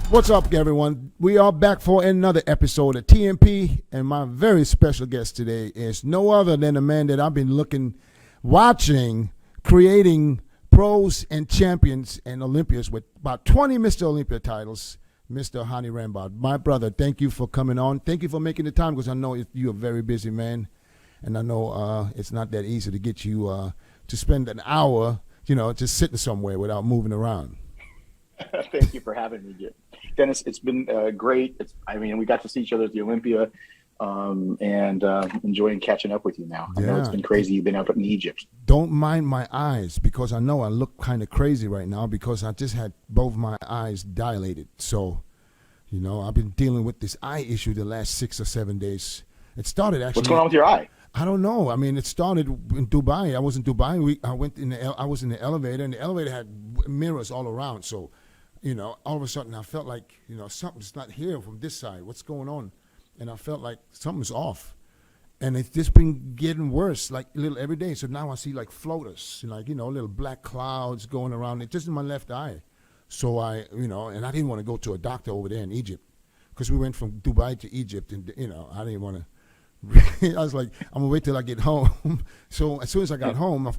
What's up, everyone? We are back for another episode of TMP, and my very special guest today is no other than a man that I've been watching, creating pros and champions and Olympians with about 20 Mr. Olympia titles, Mr. Hany Rambod. My brother, thank you for coming on. Thank you for making the time, because I know you're a very busy man, and I know it's not that easy to get you to spend an hour, just sitting somewhere without moving around. Thank you for having me, Dennis. It's been great. We got to see each other at the Olympia, and enjoying catching up with you now. I know it's been crazy. You've been up in Egypt. Don't mind my eyes, because I know I look kind of crazy right now because I just had both my eyes dilated. So, I've been dealing with this eye issue the last 6 or 7 days. It started actually. What's going on with your eye? I don't know. It started in Dubai. I was in Dubai. I was in the elevator, and the elevator had mirrors all around. So, all of a sudden I felt like, something's not here from this side. What's going on? And I felt like something's off. And it's just been getting worse, like a little every day. So now I see like floaters, little black clouds going around. It's just in my left eye. So and I didn't want to go to a doctor over there in Egypt, because we went from Dubai to Egypt, and, I didn't want to. I was like, I'm going to wait till I get home. So as soon as I got home, I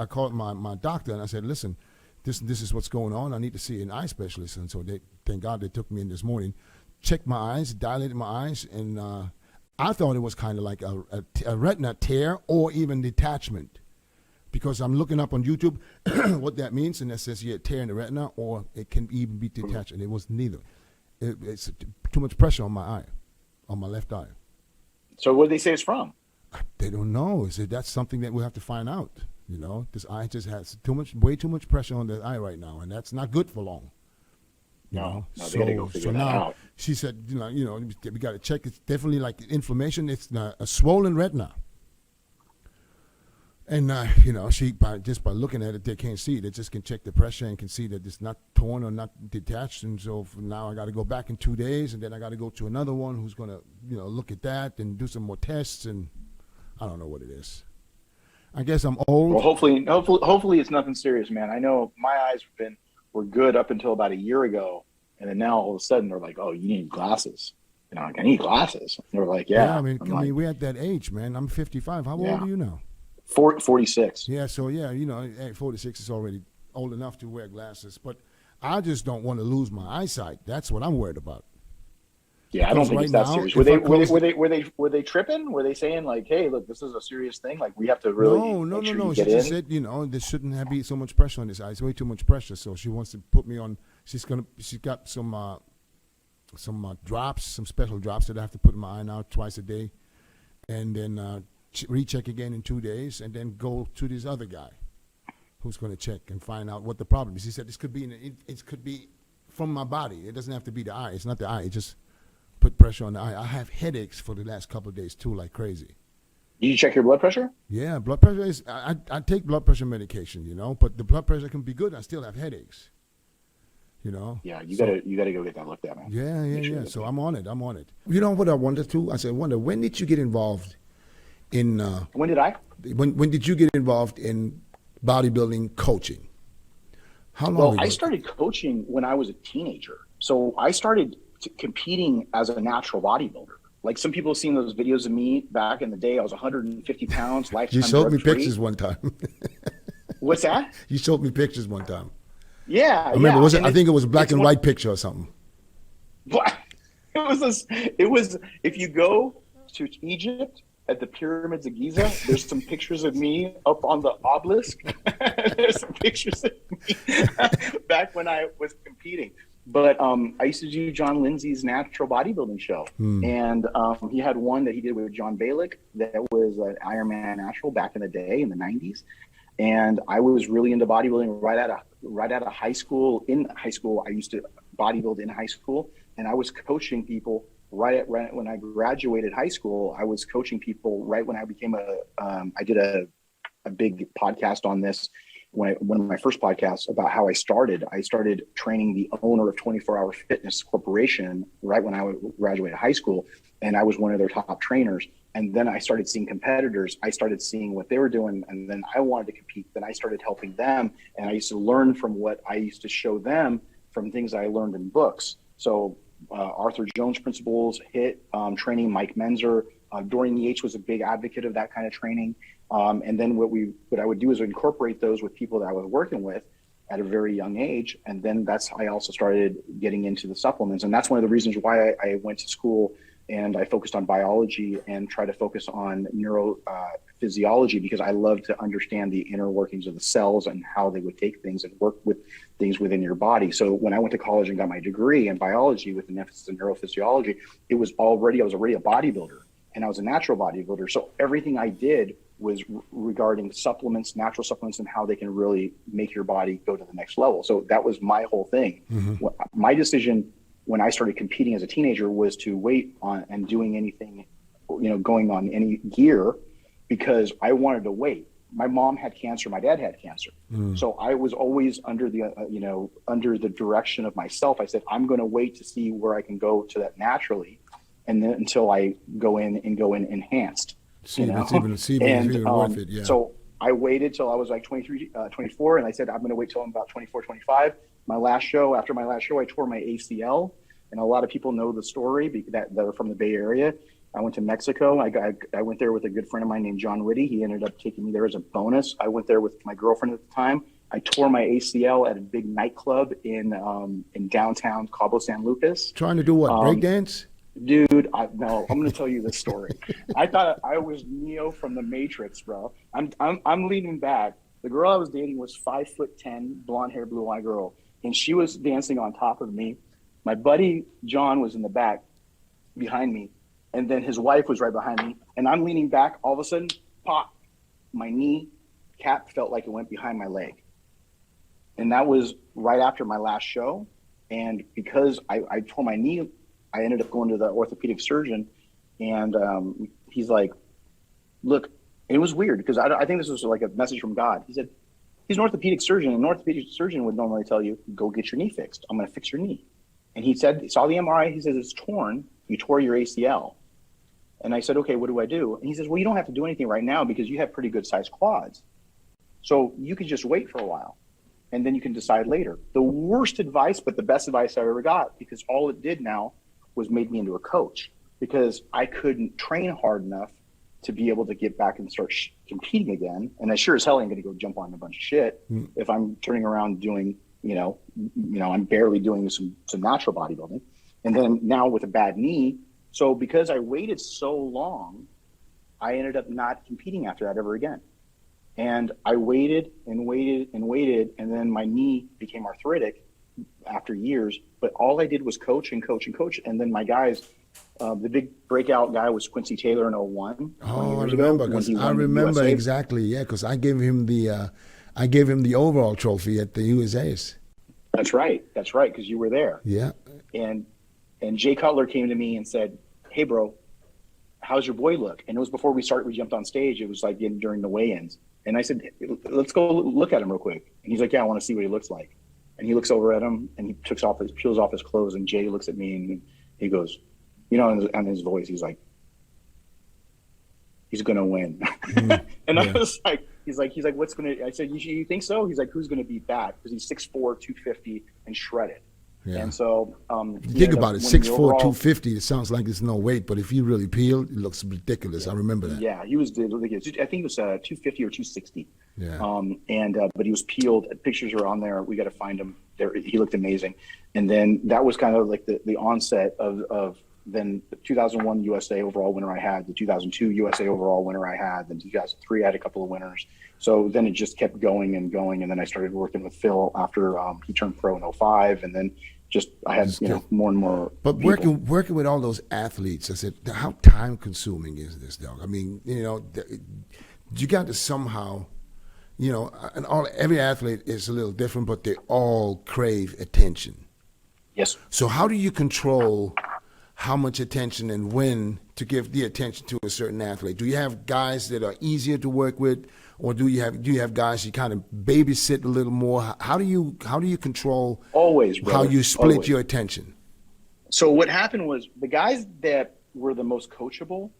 called my doctor, and I said, listen, this is what's going on. I need to see an eye specialist. And so thank God they took me in this morning, checked my eyes, dilated my eyes, and I thought it was kind of like a retina tear or even detachment, because I'm looking up on YouTube what that means, and that says a tear in the retina, or it can even be detached, and it was neither. It's too much pressure on my eye, on my left eye. So what do they say it's from? They don't know. That's something that we'll have to find out. This eye just has way too much pressure on the eye right now, and that's not good for long. No, they gotta go figure that out. She said, we got to check. It's definitely like inflammation. It's a swollen retina. And, by looking at it, they can't see it. They just can check the pressure and can see that it's not torn or not detached. And so now I got to go back in 2 days, and then I got to go to another one who's going to, look at that and do some more tests. And I don't know what it is. I guess I'm old. Well, hopefully it's nothing serious, man. I know my eyes were good up until about a year ago, and then now all of a sudden they're like, "Oh, you need glasses." And I'm like, "I need glasses." And they're like, "Yeah." We're at that age, man. I'm 55. How old are you now? 46. Yeah, so 46 is already old enough to wear glasses, but I just don't want to lose my eyesight. That's what I'm worried about. Yeah, I don't think it's that serious. Were they tripping? Were they saying like, "Hey, look, this is a serious thing. Like, we have to really no. She just said, there shouldn't be so much pressure on this eye. It's way too much pressure. So she wants to put me on. She's got some drops, some special drops that I have to put in my eye now twice a day, and then recheck again in 2 days, and then go to this other guy who's going to check and find out what the problem is. He said this could be it could be from my body. It doesn't have to be the eye. It's not the eye. It just put pressure on the eye. I have headaches for the last couple of days too, like crazy. Did you check your blood pressure? Yeah, blood pressure is. I take blood pressure medication, but the blood pressure can be good. I still have headaches. Yeah, you gotta go get that looked at, man. Yeah. So I'm on it. You know what I wondered too? I wonder, when did you get involved in? When did I? When did you get involved in bodybuilding coaching? How long? Well, I started coaching when I was a teenager. So I started competing as a natural bodybuilder. Like, some people have seen those videos of me back in the day. I was 150 pounds, lifetime. You showed me pictures one time. What's that? You showed me pictures one time. Yeah, I remember. I think it was a black and white picture or something. What? It was. If you go to Egypt at the pyramids of Giza, there's some pictures of me up on the obelisk. There's some pictures of me back when I was competing. But I used to do John Lindsay's natural bodybuilding show. And he had one that he did with John Balick that was an Ironman natural back in the day in the 90s. And I was really into bodybuilding right out of high school. In high school, I used to bodybuild in high school, and I was coaching people right when I graduated high school. I was coaching people right when I became I did a big podcast on this. One of my first podcasts about how I started training the owner of 24 Hour Fitness Corporation right when I graduated high school. And I was one of their top trainers. And then I started seeing competitors. I started seeing what they were doing. And then I wanted to compete. Then I started helping them. And I used to learn from what I used to show them from things I learned in books. So Arthur Jones principles, HIT training, Mike Menzer, Dorian Yates was a big advocate of that kind of training. And then what I would do is incorporate those with people that I was working with at a very young age. And then I also started getting into the supplements. And that's one of the reasons why I went to school and I focused on biology and try to focus on neurophysiology, because I love to understand the inner workings of the cells and how they would take things and work with things within your body. So when I went to college and got my degree in biology with an emphasis in neurophysiology, I was already a bodybuilder, and I was a natural bodybuilder. So everything I did was regarding supplements, natural supplements, and how they can really make your body go to the next level. So that was my whole thing. Mm-hmm. My decision when I started competing as a teenager was to wait on and doing anything, going on any gear, because I wanted to wait. My mom had cancer, my dad had cancer. So I was always under the direction of myself. I said, I'm going to wait to see where I can go to that naturally. And then until I go in enhanced. It's even worth it. Yeah. So I waited till I was like 23, 24, and I said, I'm going to wait till I'm about 24, 25. After my last show, I tore my ACL, and a lot of people know the story that are from the Bay Area. I went to Mexico. I went there with a good friend of mine named John Whitty. He ended up taking me there as a bonus. I went there with my girlfriend at the time. I tore my ACL at a big nightclub in downtown Cabo San Lucas. Trying to do what? Breakdance? Dude, no, I'm going to tell you this story. I thought I was Neo from the Matrix, bro. I'm leaning back. The girl I was dating was 5'10", blonde hair, blue eye girl, and she was dancing on top of me. My buddy John was in the back behind me, and then his wife was right behind me, and I'm leaning back. All of a sudden, pop, my knee cap felt like it went behind my leg, and that was right after my last show. And because I tore my knee, I ended up going to the orthopedic surgeon, and he's like, look, it was weird because I think this was like a message from God. He said, he's an orthopedic surgeon, and an orthopedic surgeon would normally tell you, go get your knee fixed. I'm going to fix your knee. And he saw the MRI. He says, it's torn. You tore your ACL. And I said, okay, what do I do? And he says, well, you don't have to do anything right now because you have pretty good sized quads. So you could just wait for a while, and then you can decide later. The worst advice, but the best advice I ever got, because all it did now was made me into a coach, because I couldn't train hard enough to be able to get back and start competing again. And I sure as hell ain't going to go jump on a bunch of shit if I'm turning around doing, I'm barely doing some natural bodybuilding. And then now with a bad knee. So because I waited so long, I ended up not competing after that ever again. And I waited and waited and waited. And then my knee became arthritic after years, but all I did was coach and coach and coach. And then my guys, the big breakout guy was Quincy Taylor in 01. Oh, I remember exactly. Yeah, because I gave him the overall trophy at the USA's. That's right. Because you were there. Yeah. And Jay Cutler came to me and said, "Hey, bro, how's your boy look?" And it was before we jumped on stage. It was like during the weigh-ins. And I said, "Let's go look at him real quick." And he's like, "Yeah, I want to see what he looks like." And he looks over at him and he peels off his clothes, and Jay looks at me and he goes, on his voice, he's like, he's going to win. And yeah. I was like, he's like, what's going to, I said, you think so? He's like, who's going to beat that? Because he's 6'4", 250 and shredded. Yeah. And so, think about it, 6'4", 250, it sounds like it's no weight, but if you really peel, it looks ridiculous. Yeah. I remember that. Yeah, he was ridiculous. I think it was 250 or 260. Yeah. But he was peeled. Pictures are on there. We got to find him. There, he looked amazing. And then that was kind of like the onset of then the 2001 USA overall winner I had, the 2002 USA overall winner I had, then 2003 I had a couple of winners. So then it just kept going and going. And then I started working with Phil after he turned pro in 05. And then I had more and more. But people. working with all those athletes, I said, how time consuming is this, dog? I mean, you got to somehow, and every athlete is a little different, but they all crave attention. Yes. So how do you control how much attention and when to give the attention to a certain athlete? Do you have guys that are easier to work with, or do you have guys you kind of babysit a little more? How do you control always, brother, how you split always. Your attention? So what happened was the guys that were the most coachable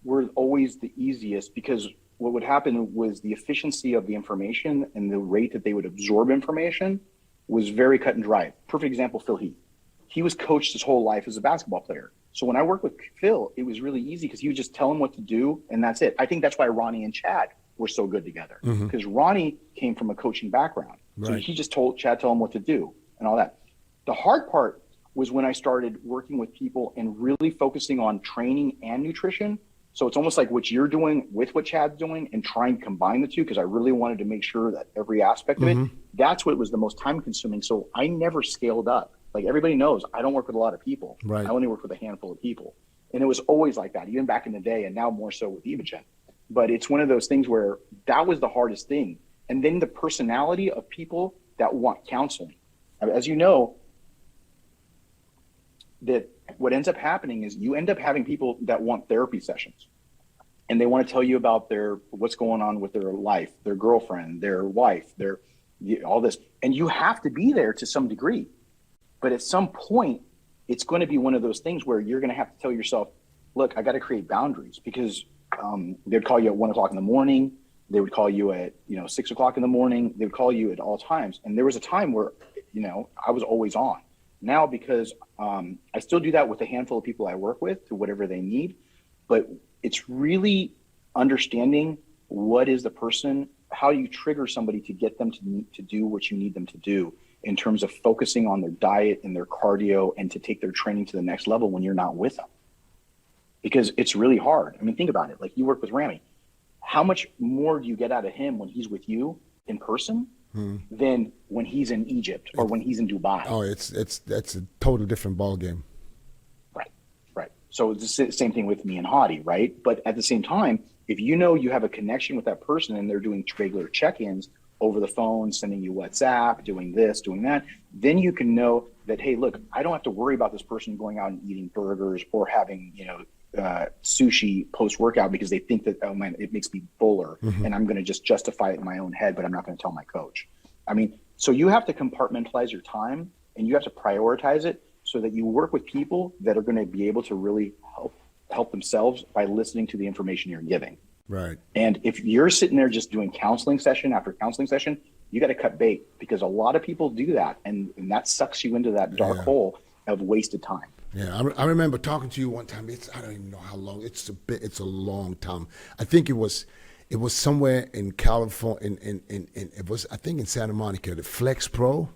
were always the easiest, because what would happen was the efficiency of the information and the rate that they would absorb information was very cut and dry. Perfect example, Phil Heath. he was coached his whole life as a basketball player. So when I worked with Phil, it was really easy because he would just tell him what to do, and that's it. I think that's why Ronnie and Chad were so good together, because Ronnie came from a coaching background. So he just told Chad, tell him what to do and all that. The hard part was when I started working with people and really focusing on training and nutrition. So it's almost like what you're doing with what Chad's doing and trying to combine the two, because I really wanted to make sure that every aspect of it, that's what was the most time consuming. So I never scaled up. Like everybody knows, I don't work with a lot of people. Right. I only work with a handful of people. And it was always like that, even back in the day, and now more so with Evogen. But it's one of those things where that was the hardest thing. And then the personality of people that want counseling. As you know, that what ends up happening is you end up having people that want therapy sessions, and they want to tell you about what's going on with their life, their girlfriend, their wife, all this. And you have to be there to some degree. But at some point, it's going to be one of those things where you're going to have to tell yourself, look, I got to create boundaries, because they'd call you at 1 o'clock in the morning. They would call you at 6 o'clock in the morning. They would call you at all times. And there was a time where, I was always on. Now, because I still do that with a handful of people I work with to whatever they need, but it's really understanding what is the person, how you trigger somebody to get them to do what you need them to do in terms of focusing on their diet and their cardio and to take their training to the next level when you're not with them. Because it's really hard. I mean, think about it. Like, you work with Ramy. How much more do you get out of him when he's with you in person than when he's in Egypt or when he's in Dubai? Oh, that's a total different ball game. Right. So it's the same thing with me and Hadi, right? But at the same time, if you know you have a connection with that person and they're doing regular check-ins over the phone, sending you WhatsApp, doing this, doing that, then you can know that, hey, look, I don't have to worry about this person going out and eating burgers or having, sushi post-workout because they think that, oh man, it makes me fuller and I'm going to just justify it in my own head, but I'm not going to tell my coach. I mean, so you have to compartmentalize your time and you have to prioritize it so that you work with people that are going to be able to really help themselves by listening to the information you're giving. Right. And if you're sitting there just doing counseling session after counseling session, you got to cut bait, because a lot of people do that. And that sucks you into that dark hole of wasted time. Yeah, I remember talking to you one time. I don't even know how long. It's a long time. I think it was somewhere in California. It was, I think, in Santa Monica, the Flex Pro.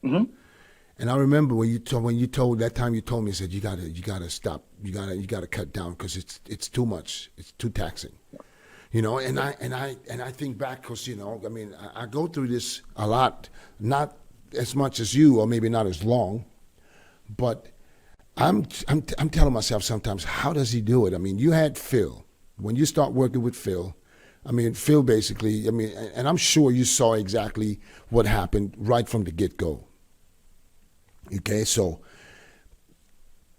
And I remember when you told that time, you told me, you said you gotta stop. You gotta cut down because it's too much. It's too taxing. And I think back because I mean, I go through this a lot, not as much as you, or maybe not as long, but I'm telling myself sometimes, how does he do it? I mean, you had Phil. When you start working with Phil, I mean, Phil basically, I mean, and I'm sure you saw exactly what happened right from the get-go. Okay, so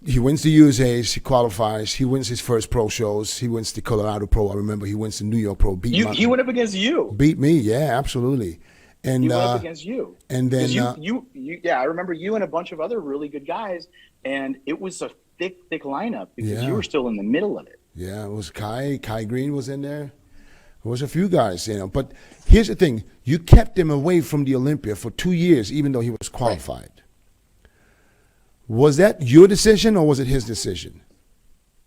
he wins the USAs, he qualifies, he wins his first pro shows, he wins the Colorado Pro. I remember he wins the New York Pro. He went up against you. Beat me, yeah, absolutely. And he went up against you. And then I remember you and a bunch of other really good guys, and it was a thick lineup because you were still in the middle of it. Yeah, it was Kai Green was in there. There was a few guys, But here's the thing: you kept him away from the Olympia for 2 years, even though he was qualified. Right. Was that your decision or was it his decision?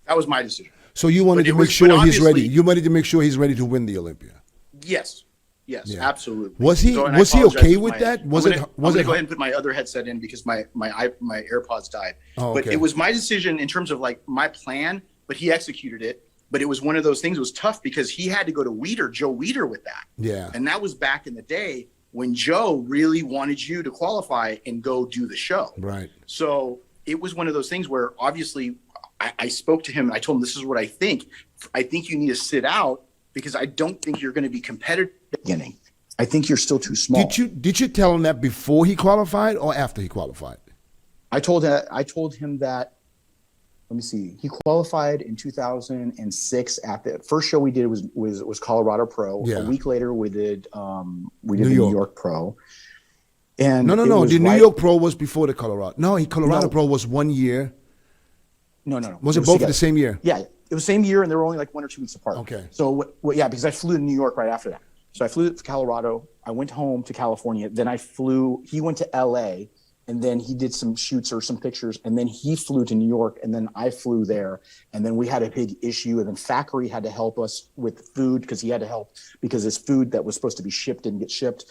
That was my decision. So you wanted to make sure he's ready. You wanted to make sure he's ready to win the Olympia. Yes. Yes, absolutely. Was he okay with that? I'm gonna go ahead and put my other headset in because my AirPods died. Oh, okay. But it was my decision in terms of like my plan, but he executed it. But it was one of those things. It was tough because he had to go to Joe Weider with that. Yeah. And that was back in the day when Joe really wanted you to qualify and go do the show. Right. So it was one of those things where obviously I spoke to him and I told him, this is what I think. I think you need to sit out because I don't think you're going to be competitive at the beginning. I think you're still too small. Did you tell him that before he qualified or after he qualified? I told him that. Let me see. He qualified in 2006. At the first show we did was Colorado Pro. Yeah. A week later we did the New York Pro. And no. The New York Pro was before the Colorado. No, Colorado Pro was 1 year. No. Was it both the same year? Yeah, it was the same year, and they were only like 1 or 2 weeks apart. Okay. So because I flew to New York right after that. So I flew to Colorado. I went home to California. Then he went to LA, and then he did some shoots or some pictures, and then he flew to New York, and then I flew there, and then we had a big issue, and then Thackeray had to help us with food because he had to help because his food that was supposed to be shipped didn't get shipped.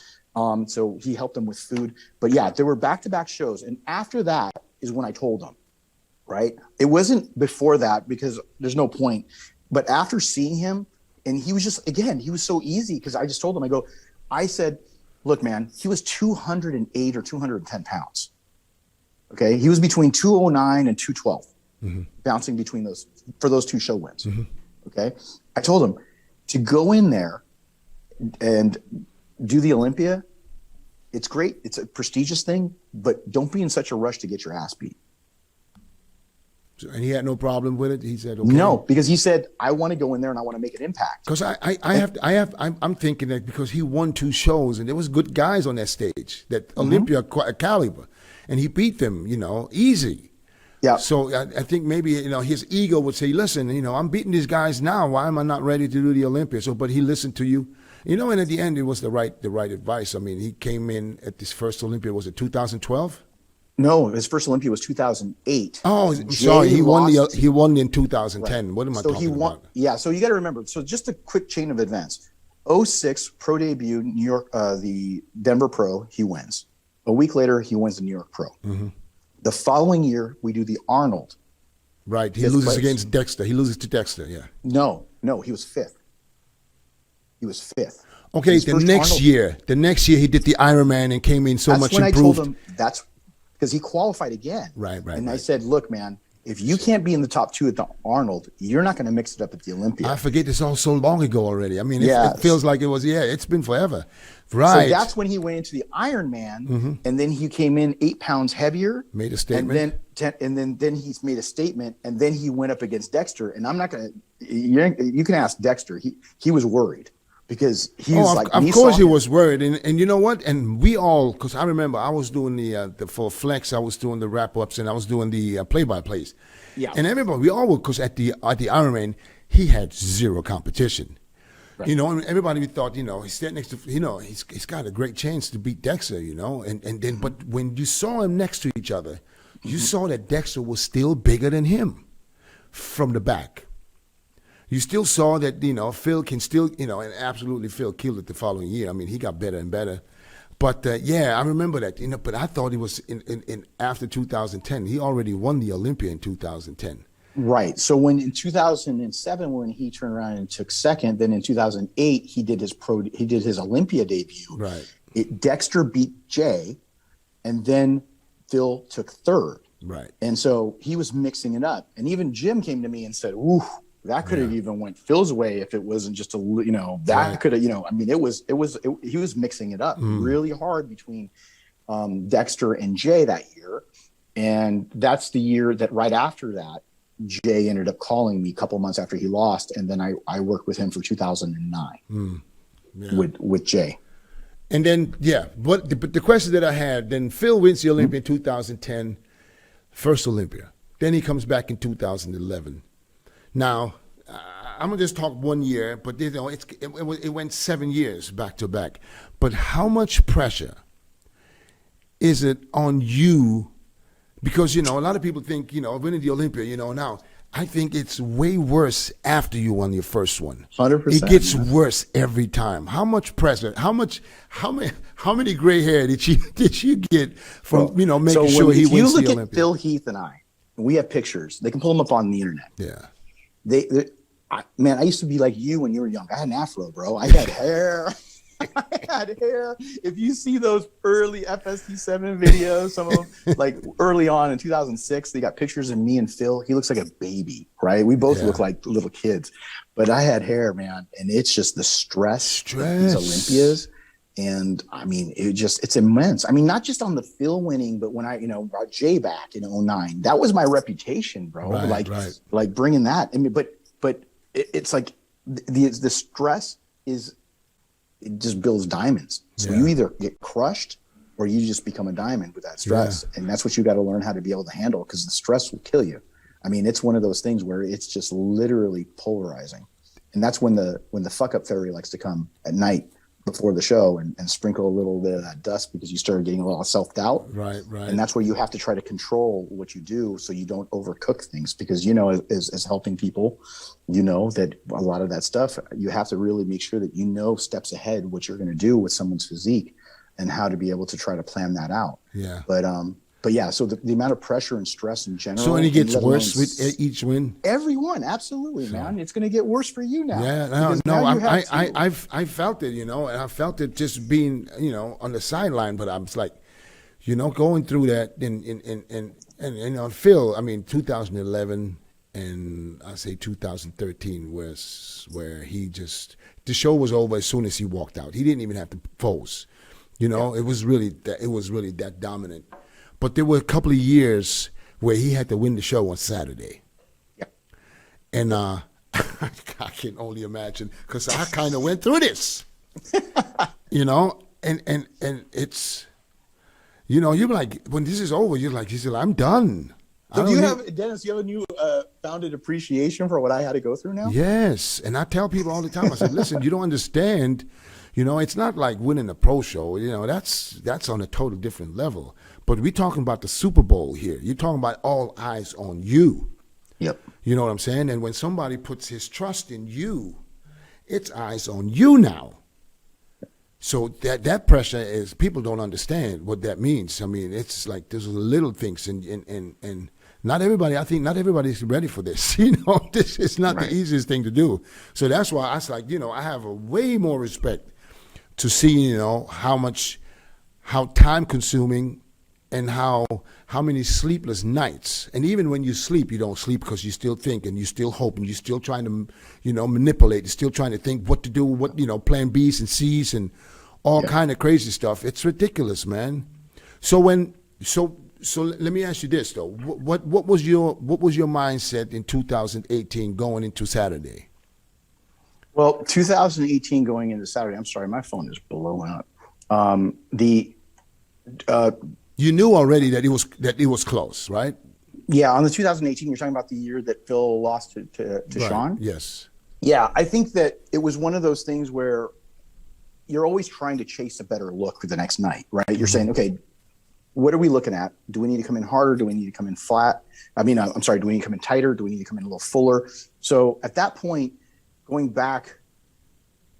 So he helped them with food. But yeah, there were back-to-back shows, and after that is when I told him, right? It wasn't before that because there's no point. But after seeing him, and he was just, again, he was so easy because I just told him, I said, look, man, he was 208 or 210 pounds. Okay. He was between 209 and 212, bouncing between those for those two show wins. Okay. I told him to go in there and do the Olympia. It's great. It's a prestigious thing, but don't be in such a rush to get your ass beat. And he had no problem with it. He said, okay. No, because he said, I want to go in there and I want to make an impact. Because I'm thinking that because he won 2 shows and there was good guys on that stage, that Olympia caliber, and he beat them, easy. Yeah. So I think maybe, his ego would say, listen, I'm beating these guys now. Why am I not ready to do the Olympia? So, but he listened to you, and at the end, it was the right advice. I mean, he came in at this first Olympia, was it 2012? No, his first Olympia was 2008. Oh, sorry, he won in 2010. Right. What am I talking about? Yeah, so you got to remember. So just a quick chain of events. 06 pro debut, New York, the Denver Pro, he wins. A week later, he wins the New York Pro. The following year, we do the Arnold. Right, he loses against Dexter. He loses to Dexter. Yeah. No, he was 5th. He was 5th. Okay, the next year he did the Ironman and came in so much improved. That's when I told him that's. Because he qualified again. Right. And I said, look, man, if you can't be in the top 2 at the Arnold, you're not going to mix it up at the Olympia. I forget this all so long ago already. I mean, it feels like it was, it's been forever. Right. So that's when he went into the Ironman, and then he came in 8 pounds heavier. Made a statement. And then he's made a statement, and then he went up against Dexter. And I'm not going to, you can ask Dexter. He was worried. Because he was worried, and you know what? And we all, because I remember I was doing the for Flex, I was doing the wrap ups, and I was doing the play by plays. Yeah. And everybody, we all were, because at the Ironman, he had 0 competition. Right. And everybody thought, he's standing next to, he's got a great chance to beat Dexter, and then, but when you saw him next to each other, you saw that Dexter was still bigger than him from the back. You still saw that, Phil can still, and absolutely Phil killed it the following year. I mean, he got better and better. But, I remember that, but I thought he was in after 2010. He already won the Olympia in 2010. Right. So when in 2007, when he turned around and took 2nd, then in 2008, he did his Olympia debut. Right. Dexter beat Jay, and then Phil took 3rd. Right. And so he was mixing it up. And even Jim came to me and said, ooh, that could have even went Phil's way if it wasn't just that could have, I mean, he was mixing it up really hard between Dexter and Jay that year. And that's the year that right after that, Jay ended up calling me a couple months after he lost. And then I worked with him for 2009 with Jay. And then, but the question that I had, then Phil wins the Olympia in 2010, first Olympia. Then he comes back in 2011. Now, I'm going to just talk 1 year, but it went 7 years back to back. But how much pressure is it on you? Because, a lot of people think, winning the Olympia, now, I think it's way worse after you won your first one. 100%. It gets worse every time. How much pressure? How many gray hair did you get from making sure he wins the Olympia? You look at Phil Heath and I, and we have pictures. They can pull them up on the internet. Yeah. I used to be like you when you were young. I had an afro, bro. I had hair. If you see those early FST7 videos, some of them, like early on in 2006, they got pictures of me and Phil. He looks like a baby, right? We both look like little kids. But I had hair, man. And it's just the stress. Of these Olympias. And I mean, it's immense. I mean, not just on the Phil winning, but when I, brought Jay back in 2009, that was my reputation, bro. Like bringing that. I mean, but it's like the stress it just builds diamonds. So you either get crushed or you just become a diamond with that stress. Yeah. And that's what you got to learn how to be able to handle, because the stress will kill you. I mean, it's one of those things where it's just literally polarizing. And that's when the fuck up fairy likes to come at night. before the show and sprinkle a little bit of that dust because you started getting a lot of self-doubt. Right. And that's where you have to try to control what you do so you don't overcook things, because, you know, as helping people, you know, that a lot of that stuff, you have to really make sure that you know steps ahead what you're going to do with someone's physique and how to be able to try to plan that out. Yeah. But yeah, so the amount of pressure and stress in general. So, and it gets worse with each win? Everyone, absolutely, man. It's going to get worse for you now. Yeah, I felt it, you know, and I felt it just being, you know, on the sideline, but I was like, you know, going through that and on Phil, I mean, 2011 and I say 2013 was where he just, the show was over as soon as he walked out. He didn't even have to pose, you know, it was really that dominant. But there were a couple of years where he had to win the show on Saturday. Yeah. And I can only imagine, because I kind of went through this, you know, and it's, you know, you're like, when this is over, you're like, I'm done. So Dennis, you have a new founded appreciation for what I had to go through now? Yes. And I tell people all the time, I said, listen, you don't understand. You know, it's not like winning a pro show. You know, that's on a total different level. But we're talking about the Super Bowl here. You're talking about all eyes on you. Yep. You know what I'm saying? And when somebody puts his trust in you, it's eyes on you now. So that pressure is, people don't understand what that means. I mean, it's like there's little things and not everybody, I think not everybody's ready for this. You know, this is not the easiest thing to do. So that's why I was like, you know, I have a way more respect to see, you know, how time consuming and how many sleepless nights. And even when you sleep, you don't sleep because you still think and you still hope and you're still trying to, you know, manipulate. You're still trying to think what to do, what, you know, plan B's and C's and all kind of crazy stuff. It's ridiculous, man. So let me ask you this though. What was your mindset in 2018 going into Saturday? Well, 2018 going into Saturday, I'm sorry, my phone is blowing up. You knew already that it was close, right? Yeah, on the 2018, you're talking about the year that Phil lost to Sean? Yes. Yeah, I think that it was one of those things where you're always trying to chase a better look for the next night, right? You're saying, okay, what are we looking at? Do we need to come in harder? Do we need to come in flat? I mean, I'm sorry, do we need to come in tighter? Do we need to come in a little fuller? So at that point, going back,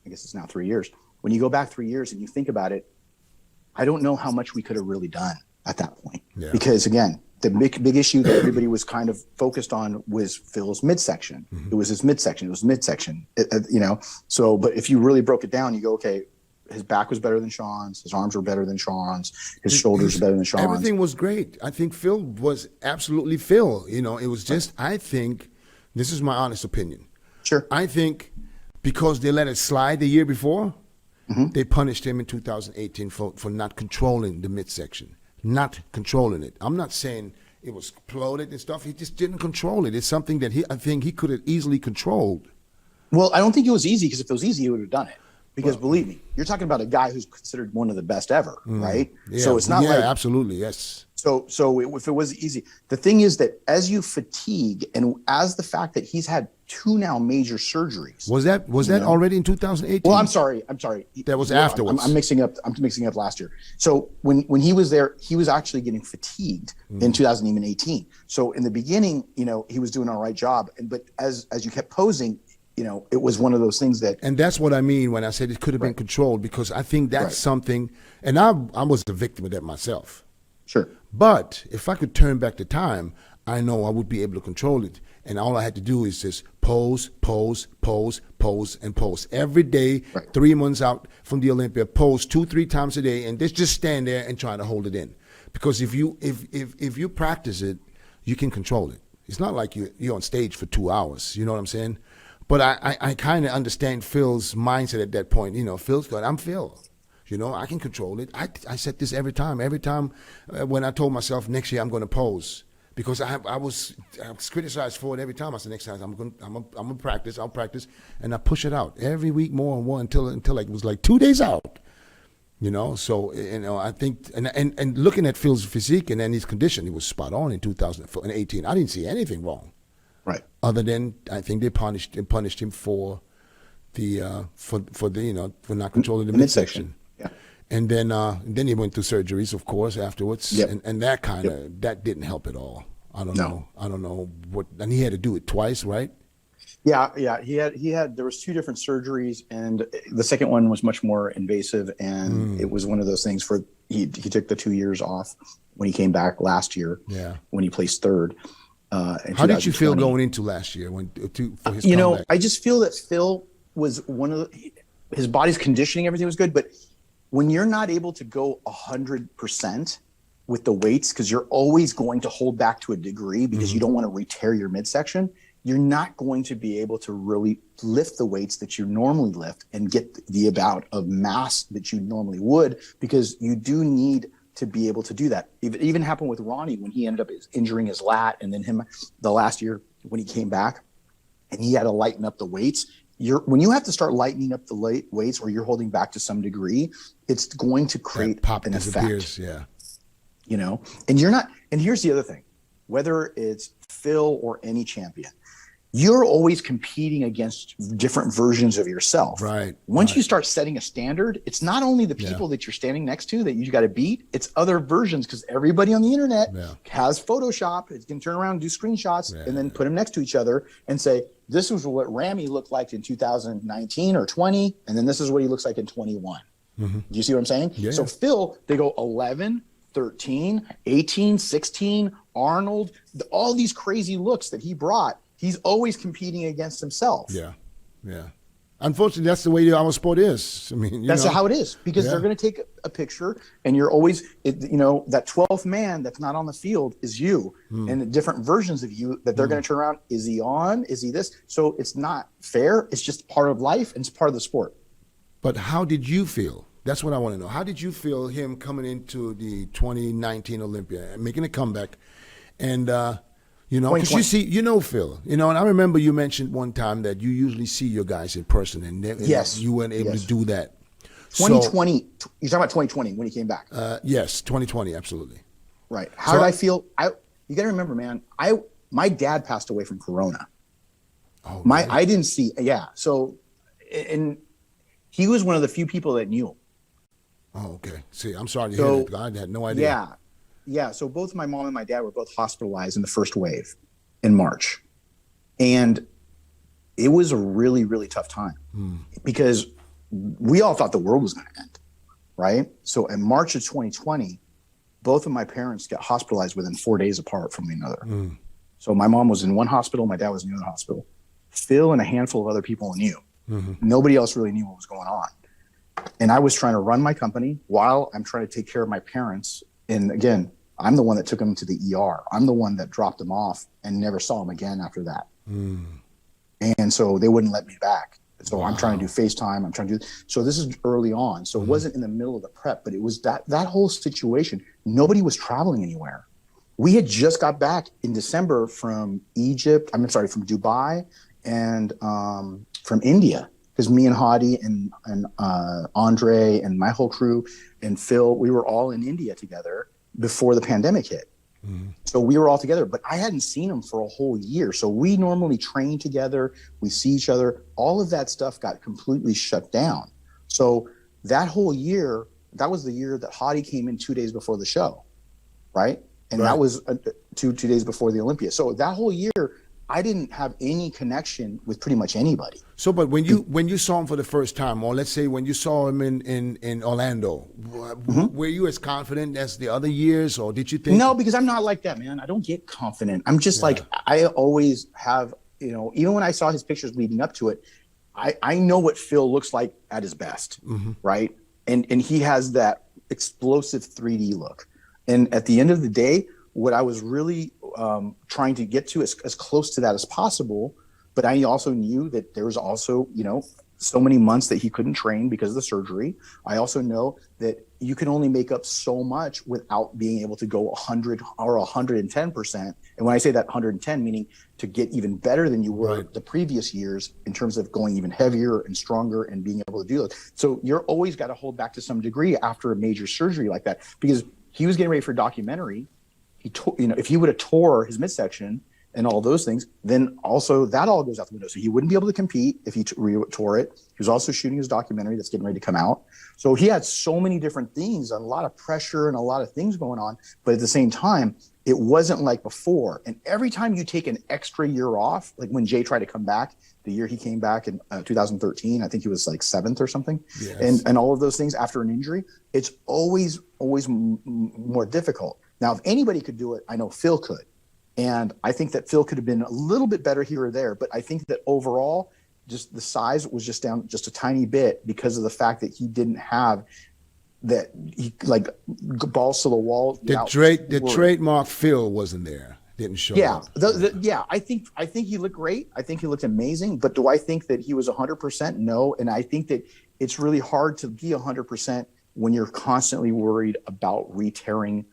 I guess it's now 3 years. When you go back 3 years and you think about it, I don't know how much we could have really done at that point. Yeah. Because again, the big issue that everybody was kind of focused on was Phil's midsection. Mm-hmm. It was his midsection. You know, so, but if you really broke it down, you go, okay, his back was better than Sean's, his arms were better than Sean's, his shoulders were better than Sean's. Everything was great. I think Phil was absolutely Phil. You know, it was just, I think, this is my honest opinion. Sure. I think because they let it slide the year before, they punished him in 2018 for not controlling the midsection, not controlling it. I'm not saying it was bloated and stuff. He just didn't control it. It's something that I think he could have easily controlled. Well, I don't think it was easy, because if it was easy, he would have done it. Because believe me, you're talking about a guy who's considered one of the best ever, right? Yeah, so it's not like absolutely, yes. So if it was easy, the thing is that as you fatigue, and as the fact that he's had 2 now major surgeries. Was that already in 2018? Well, I'm sorry. That was afterwards. I'm mixing up last year. So when he was there, he was actually getting fatigued in 2018. So in the beginning, you know, he was doing all right job, but as you kept posing, you know, it was one of those things that. And that's what I mean when I said it could have been controlled, because I think that's something, and I was the victim of that myself. Sure. But if I could turn back the time, I know I would be able to control it. And all I had to do is just pose, pose, pose, pose, and pose. Every day, 3 months out from the Olympia, pose 2-3 times a day, and just stand there and try to hold it in. Because if you practice it, you can control it. It's not like you're on stage for 2 hours. You know what I'm saying? But I kind of understand Phil's mindset at that point. You know, Phil's going, I'm Phil. You know, I can control it. I said this every time. Every time when I told myself next year I'm going to pose, because I was criticized for it every time. I said next time I'm gonna practice. I'll practice, and I push it out every week more and more until like it was like 2 days out. You know, so you know, I think and looking at Phil's physique and then his condition, he was spot on in 2018. I didn't see anything wrong. Right. Other than I think they punished him for for not controlling the midsection. Yeah. And then he went through surgeries, of course, afterwards. Yep. And that that didn't help at all. I don't know what, and he had to do it twice, right? Yeah. He had, there was 2 different surgeries, and the second one was much more invasive. And it was one of those things for, he took the 2 years off when he came back last year. Yeah. When he placed third. How did you feel going into last year for his You know, comeback? I just feel that Phil was his body's conditioning, everything was good, but when you're not able to go 100% with the weights, because you're always going to hold back to a degree because you don't want to re-tear your midsection, you're not going to be able to really lift the weights that you normally lift and get the amount of mass that you normally would, because you do need to be able to do that. It even happened with Ronnie when he ended up injuring his lat, and then him the last year when he came back and he had to lighten up the weights. When you have to start lightening up the weights, or you're holding back to some degree, it's going to create an effect. Yeah. You know, and you're not, and here's the other thing, whether it's Phil or any champion, you're always competing against different versions of yourself. Right. Once you start setting a standard, it's not only the people that you're standing next to that you got to beat, it's other versions, because everybody on the internet has Photoshop. It can turn around and do screenshots and then put them next to each other and say, this is what Ramy looked like in 2019 or 20, and then this is what he looks like in 21. Do you see what I'm saying? Yeah. So Phil, they go 11, 13, 18, 16, Arnold, all these crazy looks that he brought. He's always competing against himself. Yeah. Unfortunately, that's the way our sport is. I mean, that's how it is, because they're going to take a picture, and you're always, that 12th man that's not on the field is you, and the different versions of you that they're going to turn around. Is he on? Is he this? So it's not fair. It's just part of life, and it's part of the sport. But how did you feel? That's what I want to know. How did you feel him coming into the 2019 Olympia and making a comeback? And, because you see, Phil, and I remember you mentioned one time that you usually see your guys in person, and you weren't able to do that. 2020, you're talking about 2020 when he came back. Yes, 2020, absolutely. Right. How did I feel? You got to remember, man, my dad passed away from Corona. Oh, I didn't see, So, and he was one of the few people that knew him. Oh, okay. See, I'm sorry to hear that. I had no idea. Yeah. So both my mom and my dad were both hospitalized in the first wave in March. And it was a really, really tough time because we all thought the world was going to end, right? So in March of 2020, both of my parents got hospitalized within 4 days apart from one another. So my mom was in one hospital, my dad was in the other hospital. Phil and a handful of other people knew. Nobody else really knew what was going on. And I was trying to run my company while I'm trying to take care of my parents. And again, I'm the one that took them to the ER. I'm the one that dropped them off and never saw them again after that. And so they wouldn't let me back. So I'm trying to do FaceTime. So this is early on. So it wasn't in the middle of the prep, but it was that whole situation. Nobody was traveling anywhere. We had just got back in December from from Dubai and from India. Because me and Hadi and Andre and my whole crew and Phil, we were all in India together before the pandemic hit. So we were all together, but I hadn't seen him for a whole year. So we normally train together. We see each other. All of that stuff got completely shut down. So that whole year, that was the year that Hadi came in 2 days before the show, right? And that was two days before the Olympia. So that whole year, I didn't have any connection with pretty much anybody. So, but when you saw him for the first time, or let's say when you saw him in Orlando, were you as confident as the other years, or did you think? No, because I'm not like that, man. I don't get confident. I'm just like, I always have, even when I saw his pictures leading up to it, I know what Phil looks like at his best, right? And he has that explosive 3D look. And at the end of the day, what I was really trying to get to as close to that as possible. But I also knew that there was also, so many months that he couldn't train because of the surgery. I also know that you can only make up so much without being able to go 100 or 110%. And when I say that 110, meaning to get even better than you were the previous years in terms of going even heavier and stronger and being able to do it. So you're always got to hold back to some degree after a major surgery like that, because he was getting ready for a documentary. If he would have tore his midsection and all those things, then also that all goes out the window. So he wouldn't be able to compete if he tore it. He was also shooting his documentary that's getting ready to come out. So he had so many different things, a lot of pressure and a lot of things going on. But at the same time, it wasn't like before. And every time you take an extra year off, like when Jay tried to come back, the year he came back in 2013, I think he was like 7th or something. Yes. And all of those things after an injury, it's always more difficult. Now, if anybody could do it, I know Phil could. And I think that Phil could have been a little bit better here or there. But I think that overall, just the size was just down just a tiny bit because of the fact that he didn't have that, he like balls to the wall. The trademark Phil wasn't there. Didn't show Yeah. up. I think he looked great. I think he looked amazing. But do I think that he was 100%? No. And I think that it's really hard to be 100% when you're constantly worried about re-tearing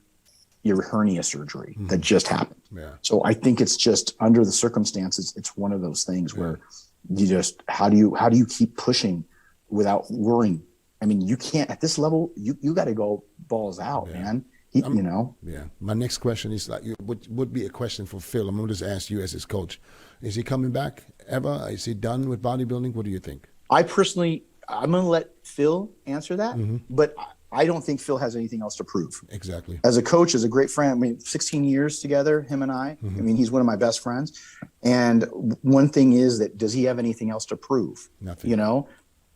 your hernia surgery that just happened. Yeah. So I think it's just under the circumstances, it's one of those things where you just, how do you keep pushing without worrying? I mean, you can't at this level, you got to go balls out, man. You know? Yeah. My next question is like, would be a question for Phil. I'm going to just ask you as his coach. Is he coming back ever? Is he done with bodybuilding? What do you think? I'm going to let Phil answer that, but I don't think Phil has anything else to prove. Exactly. As a coach, as a great friend, I mean, 16 years together, him and I. I mean, he's one of my best friends. And one thing is that, does he have anything else to prove? Nothing. You know?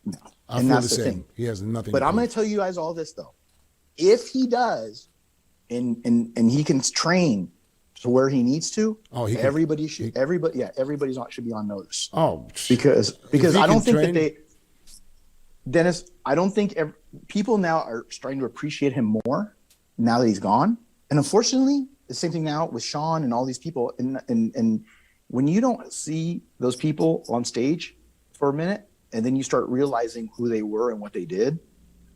No. I And feel that's the the same. thing. He has nothing. But to I'm going prove. to tell you guys all this, though. If he does, and he can train to where he needs to, everybody should be on notice. Oh, because he I don't can think train- Dennis, I don't think people now are starting to appreciate him more now that he's gone. And unfortunately, the same thing now with Sean and all these people. And when you don't see those people on stage for a minute, and then you start realizing who they were and what they did.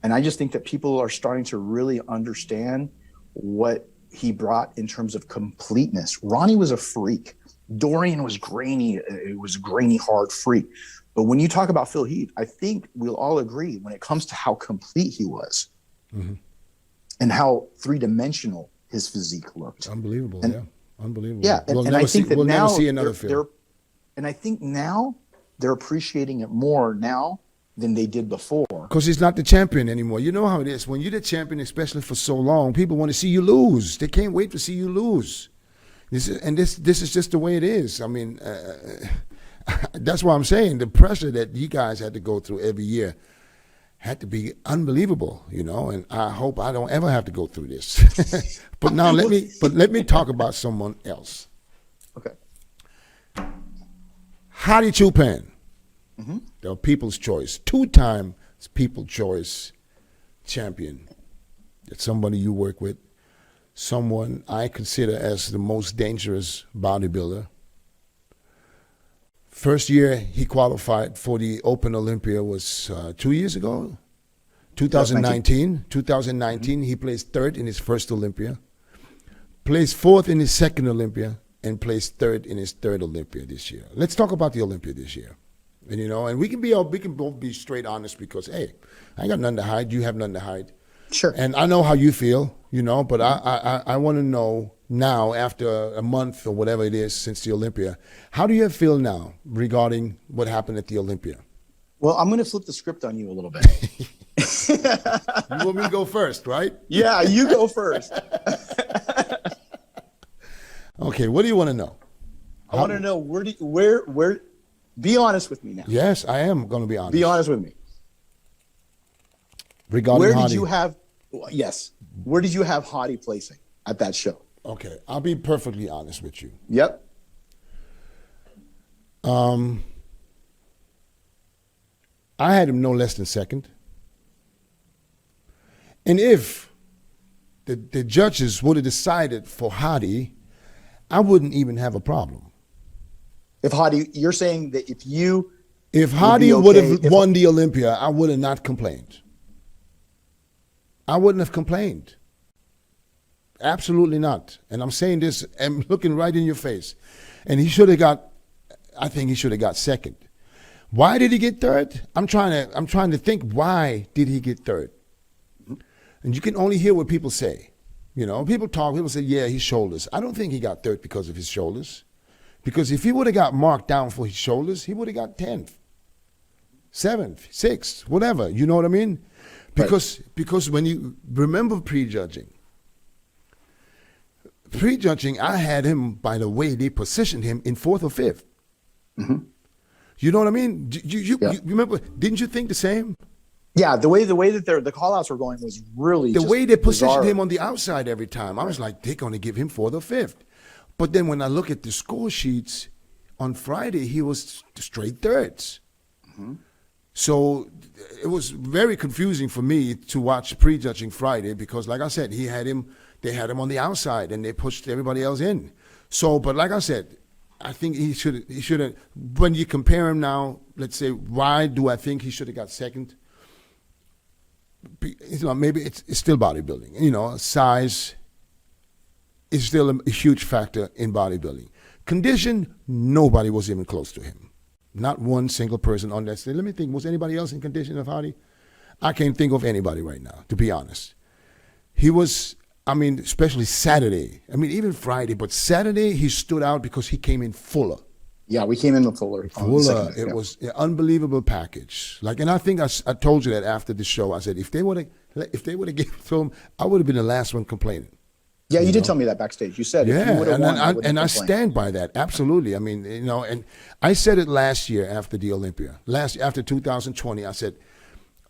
And I just think that people are starting to really understand what he brought in terms of completeness. Ronnie was a freak. Dorian was grainy. It was a grainy, hard freak. But when you talk about Phil Heath, I think we'll all agree when it comes to how complete he was and how three-dimensional his physique looked. Unbelievable, unbelievable. Yeah, and I think that we'll now never see another Phil. And I think now they're appreciating it more now than they did before. Because he's not the champion anymore. You know how it is. When you're the champion, especially for so long, people want to see you lose. They can't wait to see you lose. This is just the way it is. I mean, that's why I'm saying the pressure that you guys had to go through every year had to be unbelievable, you know, and I hope I don't ever have to go through this. But now let me talk about someone else. Okay. Hadi Choopan, the People's Choice, 2-time People's Choice champion. That's somebody you work with, someone I consider as the most dangerous bodybuilder. First year he qualified for the Open Olympia was 2 years ago, 2019. 2019, he placed third in his first Olympia, placed fourth in his second Olympia, and placed third in his third Olympia this year. Let's talk about the Olympia this year. And you know, and we can both be straight honest because hey, I ain't got nothing to hide. You have nothing to hide. Sure. And I know how you feel, you know, but I want to know now, after a month or whatever it is since the Olympia, how do you feel now regarding what happened at the Olympia? Well, I'm going to flip the script on you a little bit. You want me to go first, right? Yeah, you go first. Okay, what do you want to know? I want to know where. Be honest with me now. Yes, I am going to be honest. Be honest with me. Regarding Where Hadi. did you have? Yes. Where did you have Hadi placing at that show? Okay, I'll be perfectly honest with you. Yep. I had him no less than second. And if the judges would have decided for Hadi, I wouldn't even have a problem. If Hadi, you're saying that if Hadi would have won the Olympia, I would have not complained. I wouldn't have complained. Absolutely not. And I'm saying this, I'm looking right in your face. And I think he should have got second. Why did he get third? I'm trying to think, why did he get third? And you can only hear what people say. You know, people say, yeah, his shoulders. I don't think he got third because of his shoulders. Because if he would have got marked down for his shoulders, he would have got 10th, 7th, 6th, whatever. You know what I mean? Because when you remember prejudging, I had him by the way they positioned him in 4th or 5th. Mm-hmm. You know what I mean? You remember? Didn't you think the same? Yeah, the way that the call-outs were going was really the way they positioned bizarre. him on the outside every time. I was like, they're going to give him 4th or 5th. But then when I look at the score sheets on Friday, he was straight 3rds. Mm-hmm. So it was very confusing for me to watch prejudging Friday because, like I said, they had him on the outside and they pushed everybody else in. So, but like I said, I think he should have. When you compare him now, let's say, why do I think he should have got 2nd? Maybe it's still bodybuilding. Size is still a huge factor in bodybuilding. Condition, nobody was even close to him. Not one single person on that stage. Let me think, was anybody else in condition of Hadi? I can't think of anybody right now, to be honest. He was, especially Saturday. Even Friday, but Saturday he stood out because he came in fuller. Yeah, we came in with fuller. It was an unbelievable package. And I think I told you that after the show. I said if they would have given it to him, I would have been the last one complaining. Yeah, you did tell me that backstage. You said, yeah, if you would have won, I stand by that absolutely. And I said it last year after the Olympia, after 2020. I said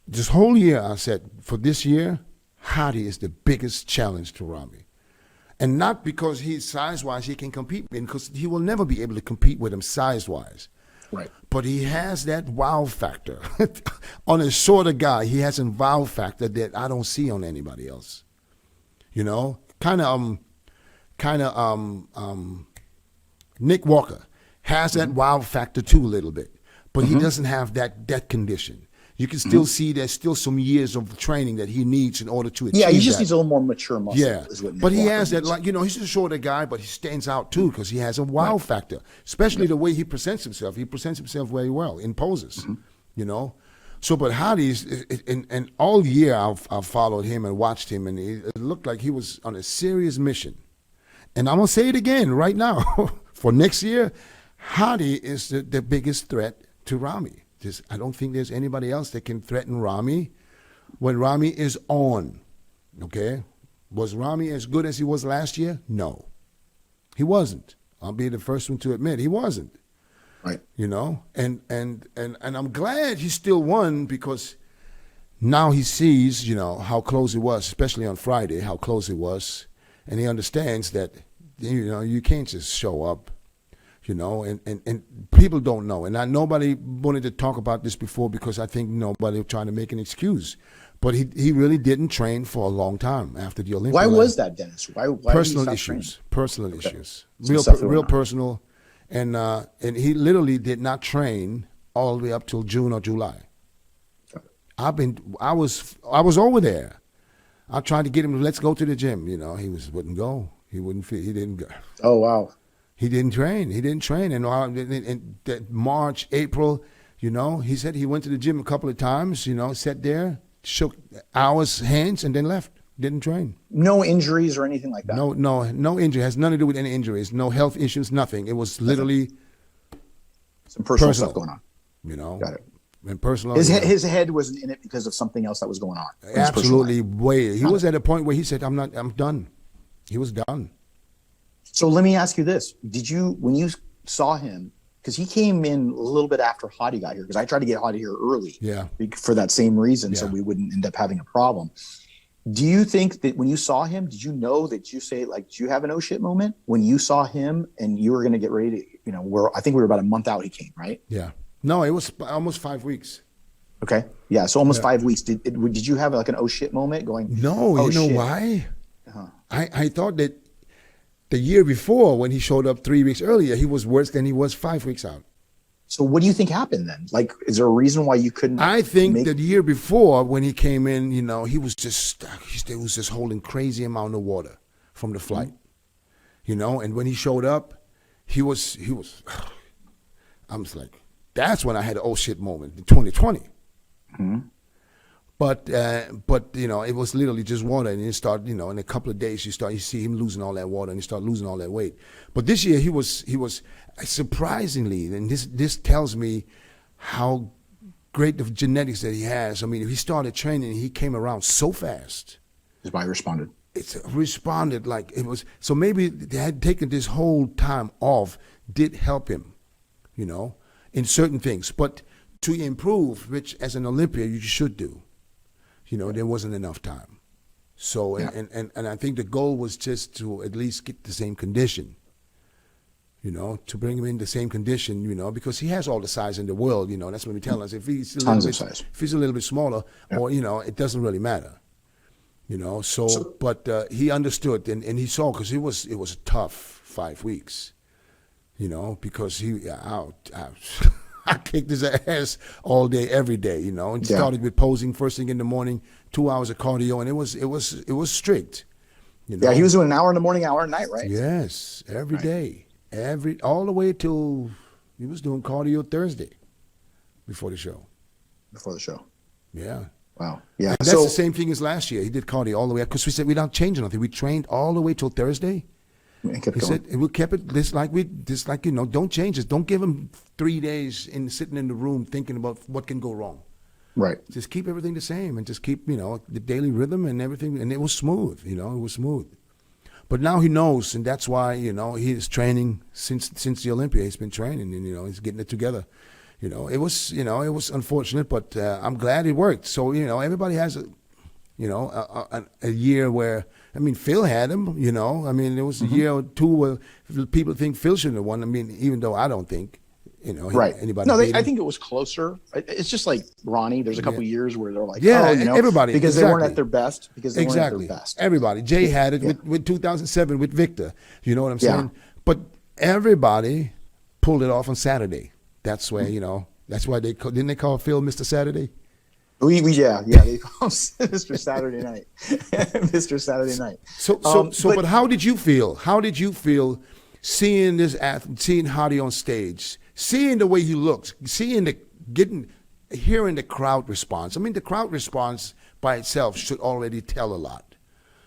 this whole year. I said for this year, Hadi is the biggest challenge to Rami. And not because he's size-wise he can compete, because he will never be able to compete with him size-wise. Right. But he has that wow factor. On a shorter guy, he has a wow factor that I don't see on anybody else. Kind of Nick Walker has that wow factor too a little bit, but he doesn't have that condition. You can still see there's still some years of training that he needs in order to achieve. Yeah, he just needs a little more mature muscle. Yeah, is what but he Walker has that, needs. he's a shorter guy, but he stands out too because he has a wow factor, especially the way he presents himself. He presents himself very well in poses, So, but Hadi's, and all year I've followed him and watched him, and it looked like he was on a serious mission. And I'm going to say it again right now. For next year, Hadi is the biggest threat to Rami. I don't think there's anybody else that can threaten Rami when Rami is on, okay? Was Rami as good as he was last year? No. He wasn't. I'll be the first one to admit he wasn't. Right. And I'm glad he still won because now he sees, how close it was, especially on Friday, how close it was. And he understands that, you can't just show up, and people don't know. And nobody wanted to talk about this before because I think nobody was trying to make an excuse. But he really didn't train for a long time after the Olympics. Why was that, Dennis? Why personal did he stop issues. training? Personal issues. Some Real personal. And he literally did not train all the way up till June or July. I was over there. I tried to get him to let's go to the gym. He wouldn't go. He wouldn't fit. He didn't go. Oh wow. He didn't train. And in that March, April, he said he went to the gym a couple of times. Sat there, shook hours, hands, and then left. Didn't train. No injuries or anything like that? No injury. Has nothing to do with any injuries. No health issues, nothing. It was literally some personal stuff going on. Got it. And personal. His head wasn't in it because of something else that was going on. Absolutely. He was at a point where he said, I'm done. He was done. So let me ask you this. When you saw him, because he came in a little bit after Hadi got here, because I tried to get Hadi here early for that same reason, so we wouldn't end up having a problem. Do you think that when you saw him, did you know that did you have an oh shit moment when you saw him and you were going to get ready to, I think we were about a month out he came, right? Yeah. No, it was almost 5 weeks. Okay. Yeah. So almost 5 weeks. Did you have an oh shit moment going? No, you know why? Uh-huh. I thought that the year before when he showed up 3 weeks earlier, he was worse than he was 5 weeks out. So what do you think happened then? Is there a reason why you couldn't? I think that the year before when he came in, he was just stuck. He was just holding crazy amount of water from the flight, and when he showed up, he was, I was like, that's when I had an oh shit moment in 2020. Mm-hmm. But it was literally just water, and it started, in a couple of days you see him losing all that water, and he started losing all that weight. But this year he was surprisingly, and this tells me how great the genetics that he has. I mean, he started training, he came around so fast. His body responded. It's responded like it was. So maybe they had taken this whole time off did help him, in certain things. But to improve, which as an Olympian you should do, there wasn't enough time. So, and I think the goal was just to at least get the same condition, to bring him in the same condition, because he has all the size in the world, that's what we tell us. If he's a little bit smaller, or, it doesn't really matter, but he understood and he saw, because it was a tough 5 weeks, because I kicked his ass all day, every day, and started with posing first thing in the morning, 2 hours of cardio, and it was strict. Yeah, he was doing an hour in the morning, hour at night, right? Yes, every day, all the way till he was doing cardio Thursday before the show. Before the show. Yeah. Wow. Yeah. And that's the same thing as last year. He did cardio all the way up, because we said we don't change nothing. We trained all the way till Thursday. He said, and we kept it don't change it. Don't give him 3 days sitting in the room thinking about what can go wrong. Right. Just keep everything the same, and just keep, the daily rhythm and everything. And it was smooth, it was smooth. But now he knows, and that's why, he is training since the Olympia. He's been training, and, he's getting it together. It was unfortunate, but I'm glad it worked. So, everybody has a year where, Phil had him, there was a year or two where people think Phil shouldn't have won. Even though I don't think, right. Anybody. No, I think it was closer. It's just like Ronnie. There's a couple of years where they're like, everybody. Because they weren't at their best. Everybody. Jay had it with 2007 with Victor. You know what I'm saying? But everybody pulled it off on Saturday. That's where, that's why didn't they call Phil Mr. Saturday? They call him Mr. Saturday Night. Mr. Saturday Night. But how did you feel? How did you feel seeing this athlete, seeing Hadi on stage, seeing the way he looks, hearing the crowd response? The crowd response by itself should already tell a lot.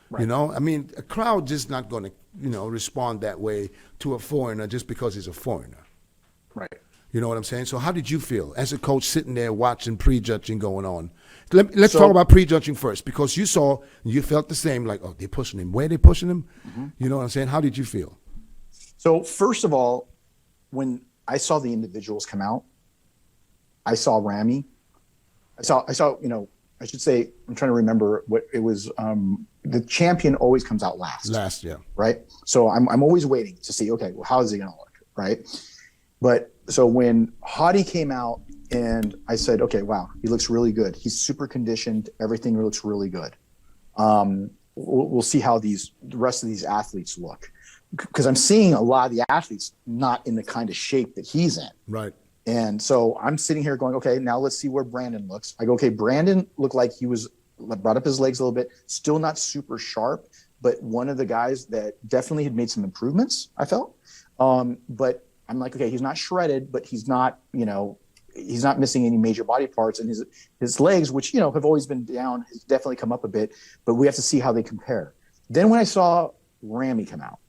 Right. A crowd just not going to, respond that way to a foreigner just because he's a foreigner. Right. You know what I'm saying? So how did you feel as a coach sitting there watching prejudging going on? Let's talk about prejudging first, because you felt the same, like, oh, they're pushing him. Where are they pushing him? Mm-hmm. You know what I'm saying? How did you feel? So first of all, when I saw the individuals come out, I saw Ramy. I saw, I should say, I'm trying to remember what it was. The champion always comes out last. Last, yeah. Right? So I'm always waiting to see, okay, well, how is he going to look, right? But so when Hadi came out, and I said, okay, wow, he looks really good. He's super conditioned. Everything looks really good. We'll see how the rest of these athletes look, because I'm seeing a lot of the athletes not in the kind of shape that he's in. Right. And so I'm sitting here going, okay, now let's see where Brandon looks. I go, okay, Brandon looked like he brought up his legs a little bit, still not super sharp, but one of the guys that definitely had made some improvements, I felt. But I'm like, okay, he's not shredded, but he's not, he's not missing any major body parts, and his legs, which, have always been down, has definitely come up a bit, but we have to see how they compare. Then when I saw Ramy come out,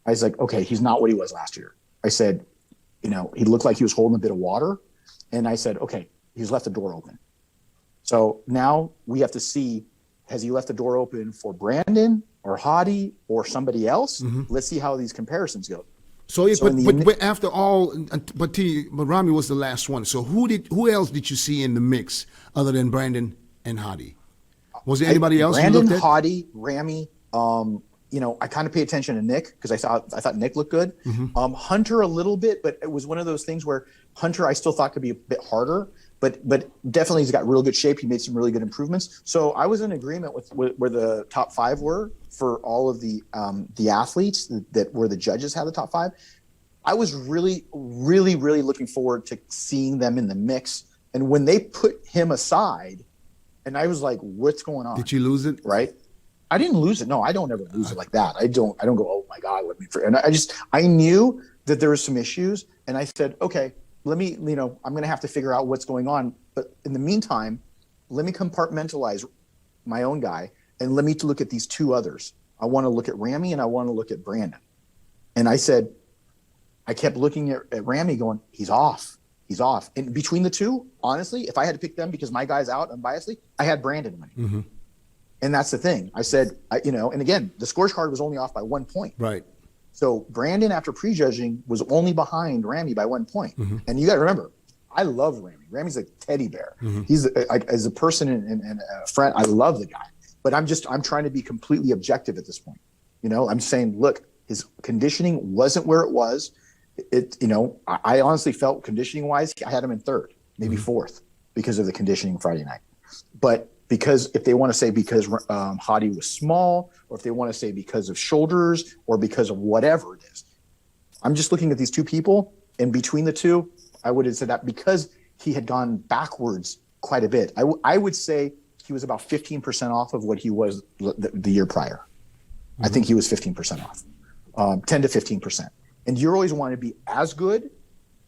I was like, okay, he's not what he was last year. I said, he looked like he was holding a bit of water. And I said, okay, he's left the door open. So now we have to see, has he left the door open for Brandon or Hadi or somebody else? Mm-hmm. Let's see how these comparisons go. So, yeah, but after all, but Ramy was the last one. So who else did you see in the mix other than Brandon and Hadi? Was there anybody else? Brandon, Hadi, Ramy. I kind of pay attention to Nick because I thought Nick looked good. Mm-hmm. Hunter a little bit, but it was one of those things where Hunter I still thought could be a bit harder, but definitely he's got real good shape. He made some really good improvements. So I was in agreement with where the top five were for all of the athletes that where the judges had the top five. I was really, really, really looking forward to seeing them in the mix. And when they put him aside, and I was like, what's going on? Did you lose it? Right. I didn't lose it. No, I don't ever lose it like that. I don't go, oh my God, let me. And I knew that there were some issues, and I said, okay, let me, I'm going to have to figure out what's going on. But in the meantime, let me compartmentalize my own guy and let me look at these two others. I want to look at Ramy and I want to look at Brandon. And I kept looking at Ramy going, he's off. And between the two, honestly, if I had to pick them because my guy's out unbiasedly, I had Brandon winning. Mm-hmm. And that's the thing. I said, and again, the scorecard was only off by 1 point. Right. So Brandon, after prejudging, was only behind Ramy by 1 point. Mm-hmm. And you got to remember, I love Ramy. Ramy's a teddy bear. Mm-hmm. He's as a person and a friend, I love the guy. But I'm trying to be completely objective at this point. I'm saying, look, his conditioning wasn't where it was. I honestly felt conditioning wise, I had him in third, maybe fourth, because of the conditioning Friday night. But because if they want to say because Hadi was small, or if they want to say because of shoulders, or because of whatever it is, I'm just looking at these two people, and between the two, I would have said that because he had gone backwards quite a bit. I would say he was about 15% off of what he was the year prior. I think he was 15% off, 10 to 15%. And you always want to be as good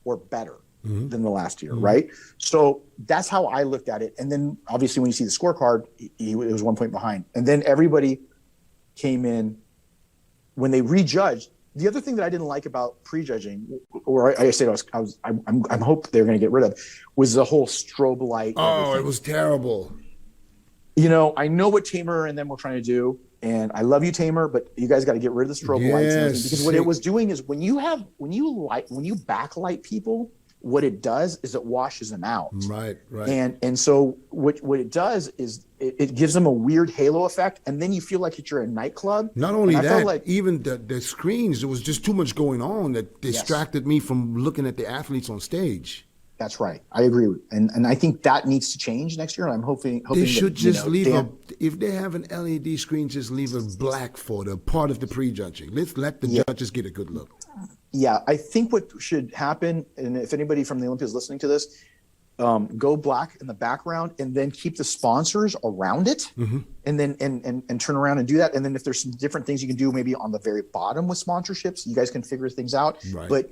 or better than the last year, right? So that's how I looked at it. And then obviously when you see the scorecard, it was 1 point behind. And then everybody came in when they rejudged. The other thing that I didn't like about prejudging, or I said I'm hope they're going to get rid of, was the whole strobe light. Oh, it was terrible. I know what Tamer and them were trying to do, and I love you, Tamer, but you guys got to get rid of the strobe lights and everything, because what it was doing is when you backlight people, what it does is it washes them out. Right. And so what it does is it gives them a weird halo effect, and then you feel like you're a nightclub. Not only that, even the screens, there was just too much going on that distracted me from looking at the athletes on stage. That's right. I agree with, and I think that needs to change next year. And I'm hoping they should just leave if they have an LED screen, just leave it black for the part of the prejudging. Let's let the judges get a good look. Yeah, I think what should happen, and if anybody from the Olympia is listening to this, go black in the background and then keep the sponsors around it, and then and turn around and do that. And then if there's some different things you can do, maybe on the very bottom with sponsorships, you guys can figure things out. Right. But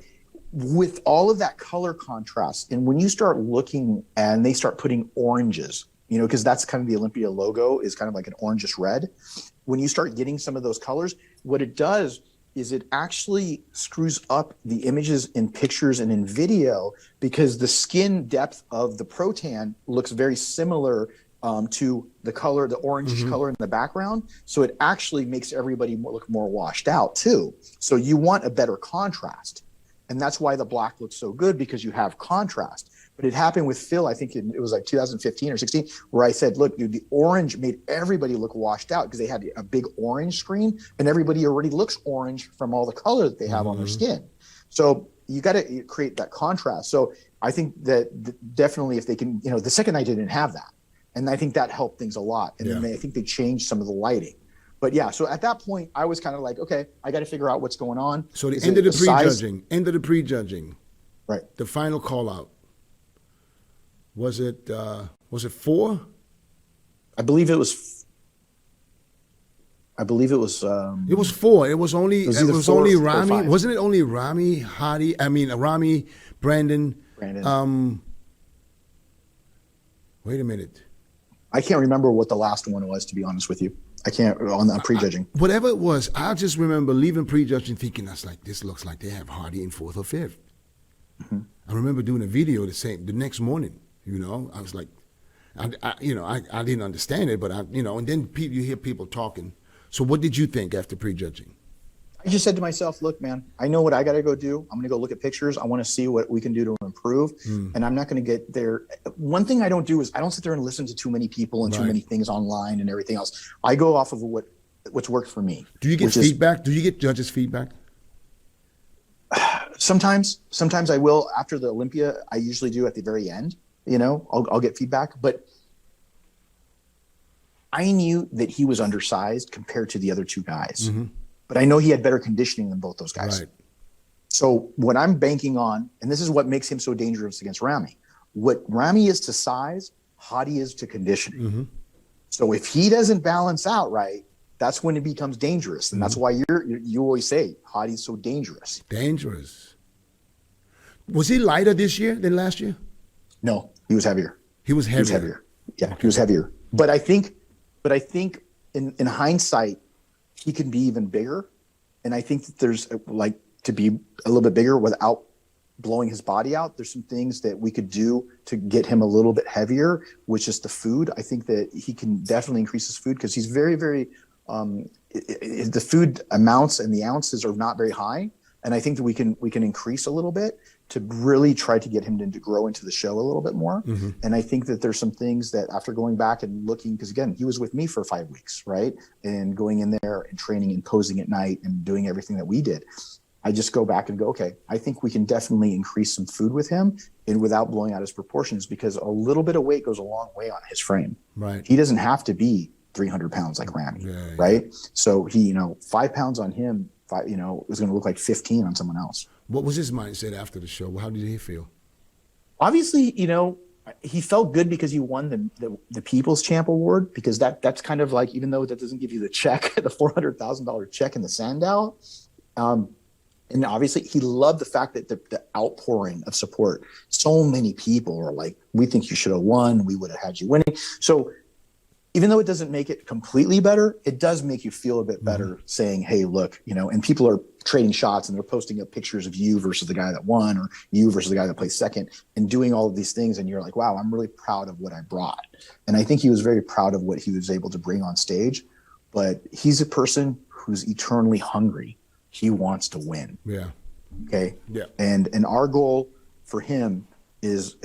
with all of that color contrast, and when you start looking and they start putting oranges, because that's kind of the Olympia logo is kind of like an orangish red. When you start getting some of those colors, what it does is it actually screws up the images in pictures and in video, because the skin depth of the Protan looks very similar to the color, the orangish color in the background. So it actually makes everybody look more washed out too. So you want a better contrast. And that's why the black looks so good, because you have contrast. But it happened with Phil, I think it was like 2015 or 16, where I said, look, dude, the orange made everybody look washed out because they had a big orange screen, and everybody already looks orange from all the color that they have on their skin. So you got to create that contrast. So I think that definitely if they can, the second night didn't have that. And I think that helped things a lot. And then I think they changed some of the lighting. But yeah, so at that point, I was kind of like, okay, I got to figure out what's going on. So the end of the prejudging, right? The final call out. Was it 4? I believe it was. It was 4. It was only only Ramy. 5. Wasn't it only Ramy, Hadi? I mean, Ramy, Brandon. Wait a minute. I can't remember what the last one was, to be honest with you. I can't on prejudging. Whatever it was, I just remember leaving prejudging thinking, this looks like they have Hadi in 4th or 5th. I remember doing a video the next morning. I was like, I didn't understand it, but and then you hear people talking. So what did you think after prejudging? I just said to myself, look, man, I know what I got to go do. I'm going to go look at pictures. I want to see what we can do to improve. And I'm not going to get there. One thing I don't do is I don't sit there and listen to too many people and too many things online and everything else. I go off of what's worked for me. Do you get feedback? Do you get judges' feedback? Sometimes I will. After the Olympia, I usually do at the very end. I'll get feedback. But I knew that he was undersized compared to the other two guys. But I know he had better conditioning than both those guys. Right. So what I'm banking on, and this is what makes him so dangerous against Ramy, what Ramy is to size, Hadi is to conditioning. So if he doesn't balance out right, that's when it becomes dangerous. And that's why you always say Hadi's so dangerous. Dangerous. Was he lighter this year than last year? No, he was heavier. He was heavier. Yeah, he was heavier. But I think in hindsight, he can be even bigger. And I think that there's like to be a little bit bigger without blowing his body out. There's some things that we could do to get him a little bit heavier, which is the food. I think that he can definitely increase his food because he's very, very, the food amounts and the ounces are not very high. And I think that we can increase a little bit to really try to get him to grow into the show a little bit more. Mm-hmm. And I think that there's some things that after going back and looking, because again, he was with me for 5 weeks, right? And going in there and training and posing at night and doing everything that we did. I just go back and go, okay, I think we can definitely increase some food with him and without blowing out his proportions, because a little bit of weight goes a long way on his frame. Right. He doesn't have to be 300 pounds like Ramy, right? So he, 5 pounds on him, was going to look like 15 on someone else. What was his mindset after the show? How did he feel? Obviously, he felt good because he won the People's Champ Award, because that's kind of like, even though that doesn't give you the check, the $400,000 check in the Sandow. And obviously he loved the fact that the outpouring of support, so many people were like, we think you should have won. We would have had you winning. So even though it doesn't make it completely better, it does make you feel a bit better saying, hey, look, and people are trading shots and they're posting up pictures of you versus the guy that won or you versus the guy that placed second and doing all of these things. And you're like, wow, I'm really proud of what I brought. And I think he was very proud of what he was able to bring on stage, but he's a person who's eternally hungry. He wants to win. Yeah. Okay. Yeah. And our goal for him is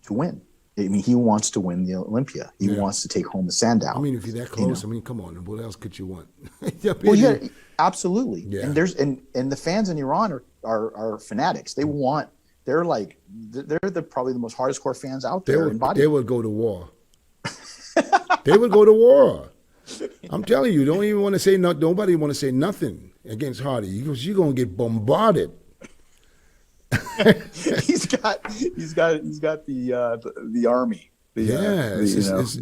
to win. I mean, he wants to win the Olympia. He wants to take home the Sandow. I mean, if you're that close, I mean, come on. What else could you want? Well, yeah, absolutely. Yeah. And there's and the fans in Iran are fanatics. They're probably the most hardest core fans out there in body. They would go to war. They would go to war. I'm telling you, don't even want to say nobody want to say nothing against Hadi because you're gonna get bombarded. he's got the army. It's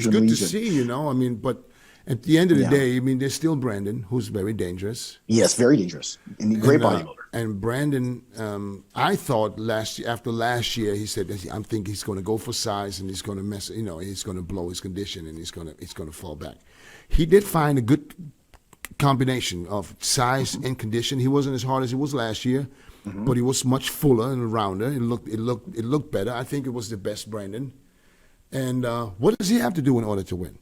good to see, I mean, but at the end of the day, I mean, there's still Brandon, who's very dangerous. Yes, very dangerous, and a great bodybuilder. And Brandon, I thought after last year, he said, I think he's going to go for size and he's going to mess, he's going to blow his condition and he's going to fall back. He did find a good combination of size and condition. He wasn't as hard as he was last year, but he was much fuller and rounder. It looked better. I think it was the best Brandon. And what does he have to do in order to win?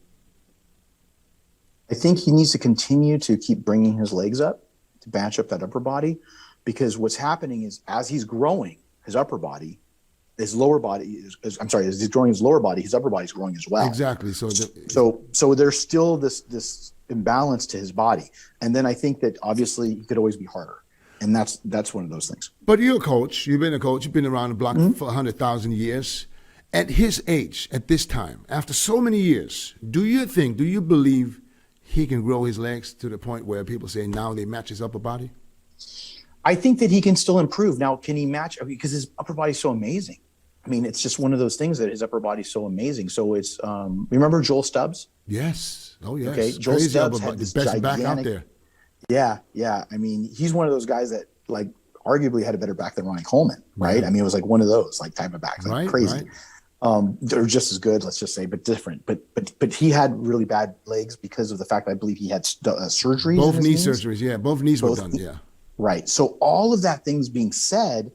I think he needs to continue to keep bringing his legs up to match up that upper body, because what's happening is as he's growing his upper body, his lower body as he's growing his lower body, his upper body is growing as well. Exactly. So there's still this imbalance to his body. And then I think that obviously he could always be harder. And that's one of those things. But you're a coach. You've been a coach. You've been around the block for 100,000 years. At his age, at this time, after so many years, do you believe he can grow his legs to the point where people say now they match his upper body? I think that he can still improve. Now, can he match? Because his upper body is so amazing. I mean, it's just one of those things that his upper body is so amazing. So it's, remember Joel Stubbs? Yes. Oh, yes. Okay. Joel Stubbs had this best gigantic back out there. Yeah. I mean, he's one of those guys that like arguably had a better back than Ronnie Coleman, right? I mean, it was like one of those like type of backs, like crazy. Right. They're just as good, let's just say, but different. But he had really bad legs because of the fact I believe he had surgeries. Both knee surgeries, yeah. Both knees were done, yeah. Right. So all of that things being said,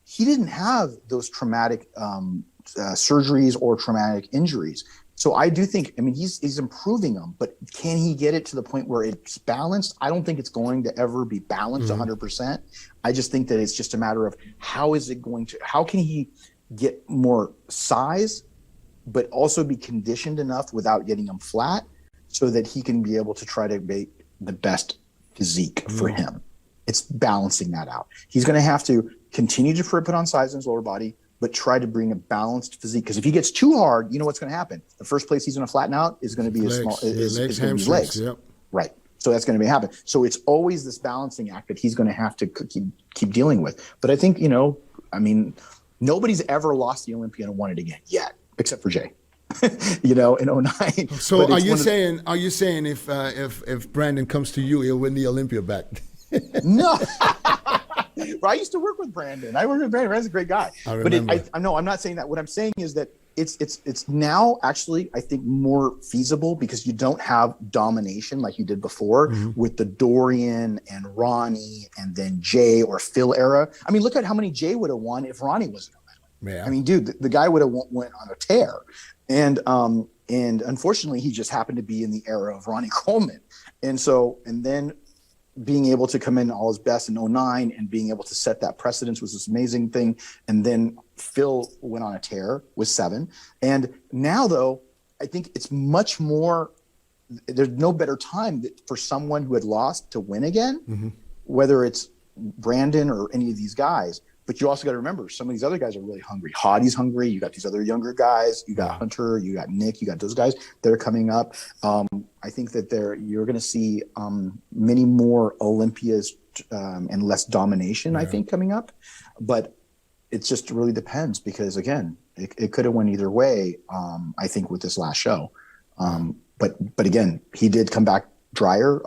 he didn't have those traumatic surgeries or traumatic injuries. So I do think, I mean, he's improving them, but can he get it to the point where it's balanced? I don't think it's going to ever be balanced 100%. I just think that it's just a matter of how can he get more size, but also be conditioned enough without getting him flat so that he can be able to try to make the best physique for him. It's balancing that out. He's going to have to continue to put on size in his lower body, but try to bring a balanced physique. Because if he gets too hard, you know what's going to happen. The first place he's going to flatten out is going to be his legs. Yep. Right. So that's going to happen. So it's always this balancing act that he's going to have to keep dealing with. But I think, nobody's ever lost the Olympia and won it again yet, except for Jay. In 2009. So are you saying if Brandon comes to you, he'll win the Olympia back? No. Well, I used to work with Brandon. I worked with Brandon. Brandon's a great guy. I remember. I'm not saying that. What I'm saying is that it's now actually, I think, more feasible because you don't have domination like you did before with the Dorian and Ronnie and then Jay or Phil era. I mean, look at how many Jay would have won if Ronnie wasn't around. Yeah. I mean, dude, the guy would have went on a tear. And unfortunately, he just happened to be in the era of Ronnie Coleman. And then being able to come in all his best in 09 and being able to set that precedence was this amazing thing. And then Phil went on a tear with 7. And now, though, I think it's much more, there's no better time for someone who had lost to win again, whether it's Brandon or any of these guys. But you also got to remember, some of these other guys are really hungry. Hadi's hungry. You got these other younger guys. You got Hunter. You got Nick. You got those guys. They're coming up. I think that you're going to see many more Olympias and less domination, I think, coming up. But it just really depends because, again, it could have went either way, I think, with this last show. But again, he did come back drier.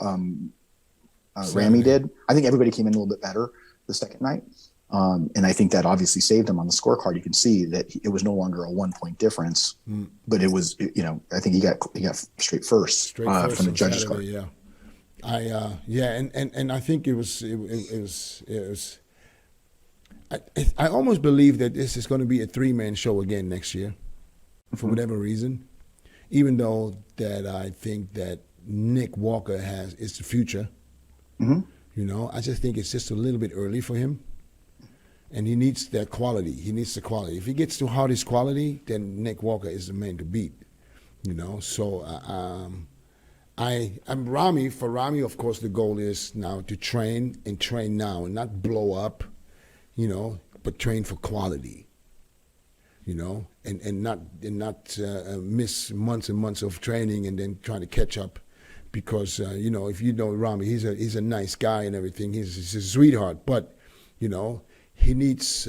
Ramy did. I think everybody came in a little bit better the second night. And I think that obviously saved him on the scorecard. You can see that it was no longer a 1-point difference, but it was, I think he got straight first from the judges' card. Yeah. And I think it was I almost believe that this is going to be a 3-man show again next year for whatever reason, even though that I think that Nick Walker is the future. I just think it's just a little bit early for him. And he needs that quality. He needs the quality. If he gets to Hardy's quality, then Nick Walker is the man to beat. So I'm Ramy. For Ramy, of course, the goal is now to train now and not blow up, but train for quality. And not miss months and months of training and then trying to catch up, because if you know Ramy, he's a nice guy and everything. He's a sweetheart, but he needs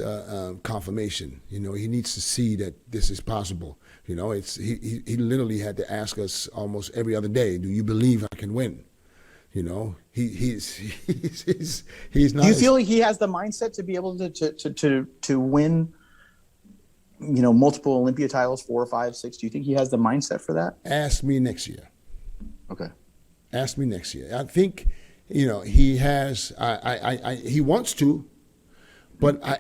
confirmation. He needs to see that this is possible. He literally had to ask us almost every other day, "Do you believe I can win?" He's not. Do you feel like he has the mindset to be able to win? Multiple Olympia titles, 4 or 5, 6. Do you think he has the mindset for that? Ask me next year. Okay. Ask me next year. I think he has. He wants to. But I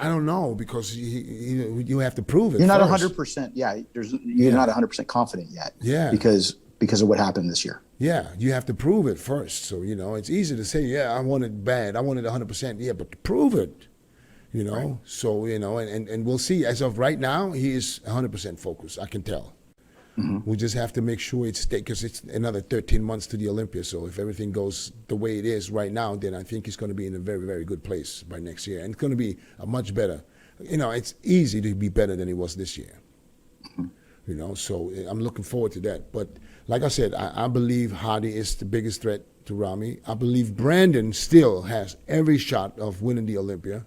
don't know, because you have to prove it. You're not first. 100%. Yeah, you're not 100% confident yet. Yeah. Because of what happened this year. Yeah, you have to prove it first. So it's easy to say, yeah, I want it bad, I want it 100%. Yeah, but to prove it, Right. So and we'll see. As of right now, he is 100% focused. I can tell. We just have to make sure it's because it's another 13 months to the Olympia. So if everything goes the way it is right now, then I think he's going to be in a very, very good place by next year. And it's going to be a much better. It's easy to be better than he was this year. So I'm looking forward to that. But like I said, I believe Hadi is the biggest threat to Ramy. I believe Brandon still has every shot of winning the Olympia.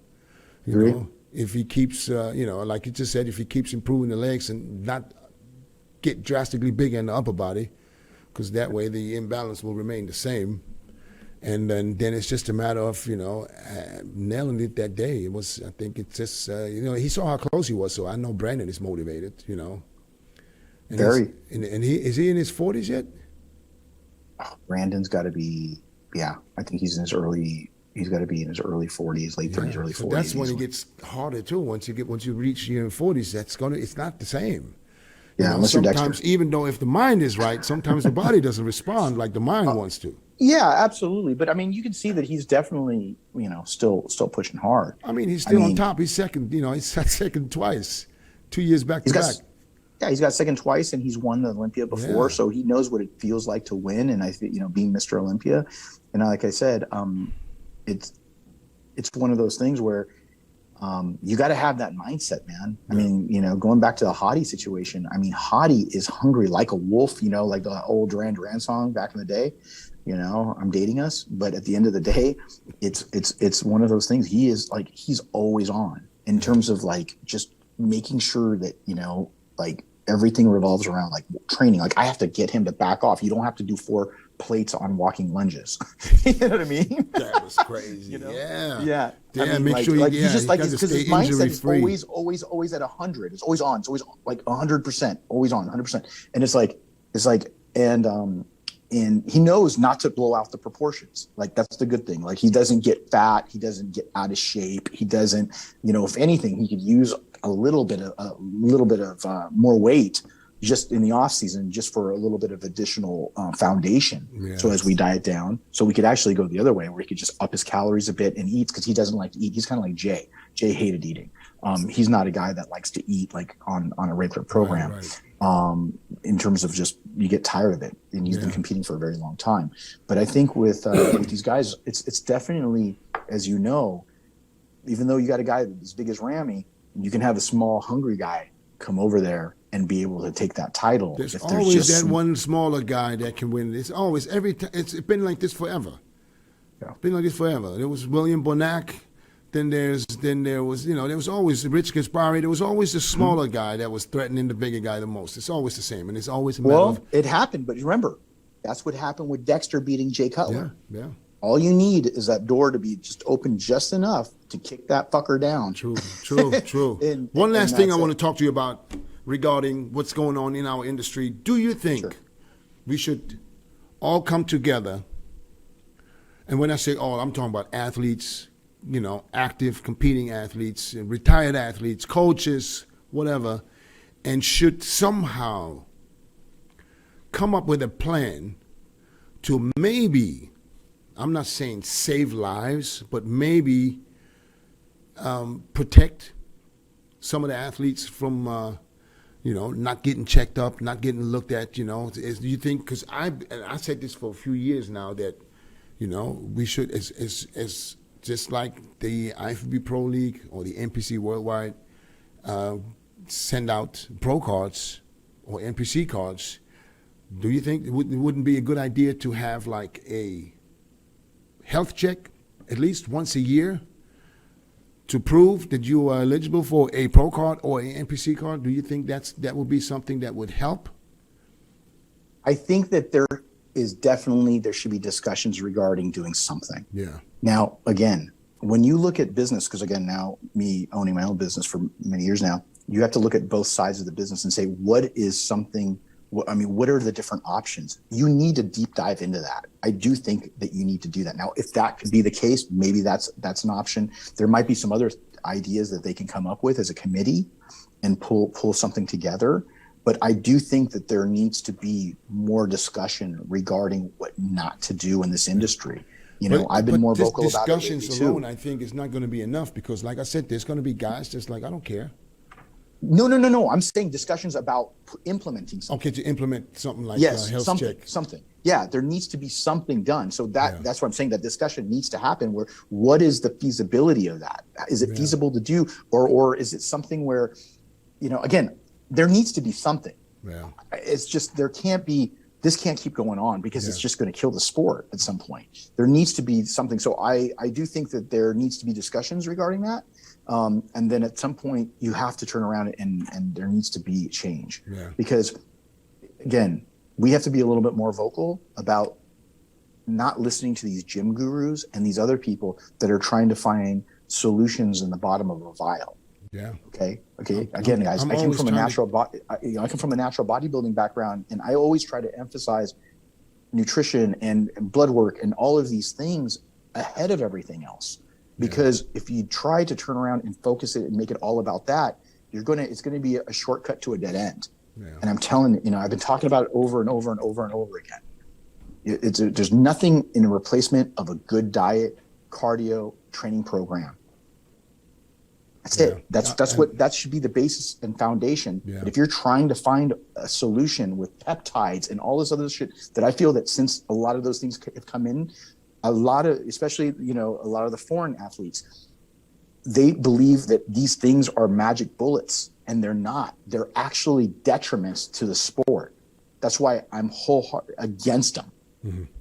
If he keeps, like you just said, if he keeps improving the legs and not get drastically bigger in the upper body, because that way the imbalance will remain the same. And then it's just a matter of, nailing it that day. I think it's just, he saw how close he was, so I know Brandon is motivated, And Very. Is he in his 40s yet? Brandon's got to be, I think he's got to be in his early 40s, late 30s, early 40s. So that's when it gets harder too. Once you reach your 40s, it's not the same. Yeah, unless you're sometimes, Dexter. even though if the mind is right, sometimes the body doesn't respond like the mind wants to. Yeah, absolutely. But I mean, you can see that he's definitely, still pushing hard. I mean, he's still on top. He's second. He's got second twice, 2 years back to back. Yeah, he's got second twice, and he's won the Olympia before, so he knows what it feels like to win. And I think, being Mr. Olympia, and like I said, it's one of those things where you got to have that mindset, man. I mean, going back to the Hadi situation, I mean, Hadi is hungry like a wolf, like the old Duran Duran song back in the day. I'm dating us, but at the end of the day, it's one of those things. He is like, he's always on in terms of like just making sure that like everything revolves around like training. Like I have to get him to back off. You don't have to do 4 plates on walking lunges. You know what I mean? That was crazy. You know? Yeah. Yeah. Yeah, I mean, make like, sure you, like yeah, he's just you like, got to because stay his mindset is injury-free. always at 100. It's always on. It's always like 100%, always on 100%. And it's like, and he knows not to blow out the proportions. Like, that's the good thing. Like, he doesn't get fat. He doesn't get out of shape. He doesn't, if anything, he could use a little bit of more weight just in the off season, just for a little bit of additional foundation. Yes. So as we diet down, so we could actually go the other way, where he could just up his calories a bit and eat, because he doesn't like to eat. He's kind of like Jay. Jay hated eating. He's not a guy that likes to eat like on a regular program. Right. In terms of just, you get tired of it, and he's been competing for a very long time. But I think with these guys, it's definitely, as you know, even though you got a guy as big as Ramy, you can have a small, hungry guy come over there and be able to take that title. There's always that one smaller guy that can win. It's always, every time. It's been like this forever. Yeah. It's been like this forever. There was William Bonac. Then there was, there was always Rich Gaspari. There was always the smaller guy that was threatening the bigger guy the most. It's always the same, and it's always a matter of. It happened, but remember, that's what happened with Dexter beating Jay Cutler. Yeah. All you need is that door to be just open just enough to kick that fucker down. True. And one last thing I that's want to talk to you about regarding what's going on in our industry. Do you think we should all come together? And when I say all, I'm talking about athletes, active competing athletes, retired athletes, coaches, whatever, and should somehow come up with a plan to maybe, I'm not saying save lives, but maybe protect some of the athletes from, not getting checked up, not getting looked at. Do you think? Because I said this for a few years now that, we should, as just like the IFBB Pro League or the NPC Worldwide send out pro cards or NPC cards. Do you think it wouldn't be a good idea to have like a health check at least once a year to prove that you are eligible for a pro card or an NPC card? Do you think that would be something that would help? I think that there should be discussions regarding doing something. Yeah. Now, again, when you look at business, because again, now me owning my own business for many years now, you have to look at both sides of the business and say, what are the different options? You need to deep dive into that. I do think that you need to do that. Now, if that could be the case, maybe that's an option. There might be some other ideas that they can come up with as a committee and pull something together. But I do think that there needs to be more discussion regarding what not to do in this industry. I've been more vocal about it lately, discussions alone, I think, is not going to be enough, because, like I said, there's going to be guys just like, I don't care. No. I'm saying discussions about implementing something. Okay, to implement something like yes, health something, check. something. Yeah, there needs to be something done. So that's what I'm saying. That discussion needs to happen. Where what is the feasibility of that? Is it feasible to do, or is it something where, again, there needs to be something. Yeah. It's just this can't keep going on, because it's just going to kill the sport at some point. There needs to be something. So I do think that there needs to be discussions regarding that. And then at some point you have to turn around and there needs to be change, because again, we have to be a little bit more vocal about not listening to these gym gurus and these other people that are trying to find solutions in the bottom of a vial. Yeah. Okay. Again, guys, I come from a natural bodybuilding background, and I always try to emphasize nutrition and blood work and all of these things ahead of everything else. Because if you try to turn around and focus it and make it all about that, it's going to be a shortcut to a dead end. Yeah. And I'm telling you, I've been talking about it over and over and over and over again. There's nothing in a replacement of a good diet, cardio, training program. That's it. That should be the basis and foundation. Yeah. But if you're trying to find a solution with peptides and all this other shit, that I feel that since a lot of those things have come in, especially a lot of the foreign athletes, they believe that these things are magic bullets, and they're not. They're actually detriments to the sport. That's why I'm wholehearted against them,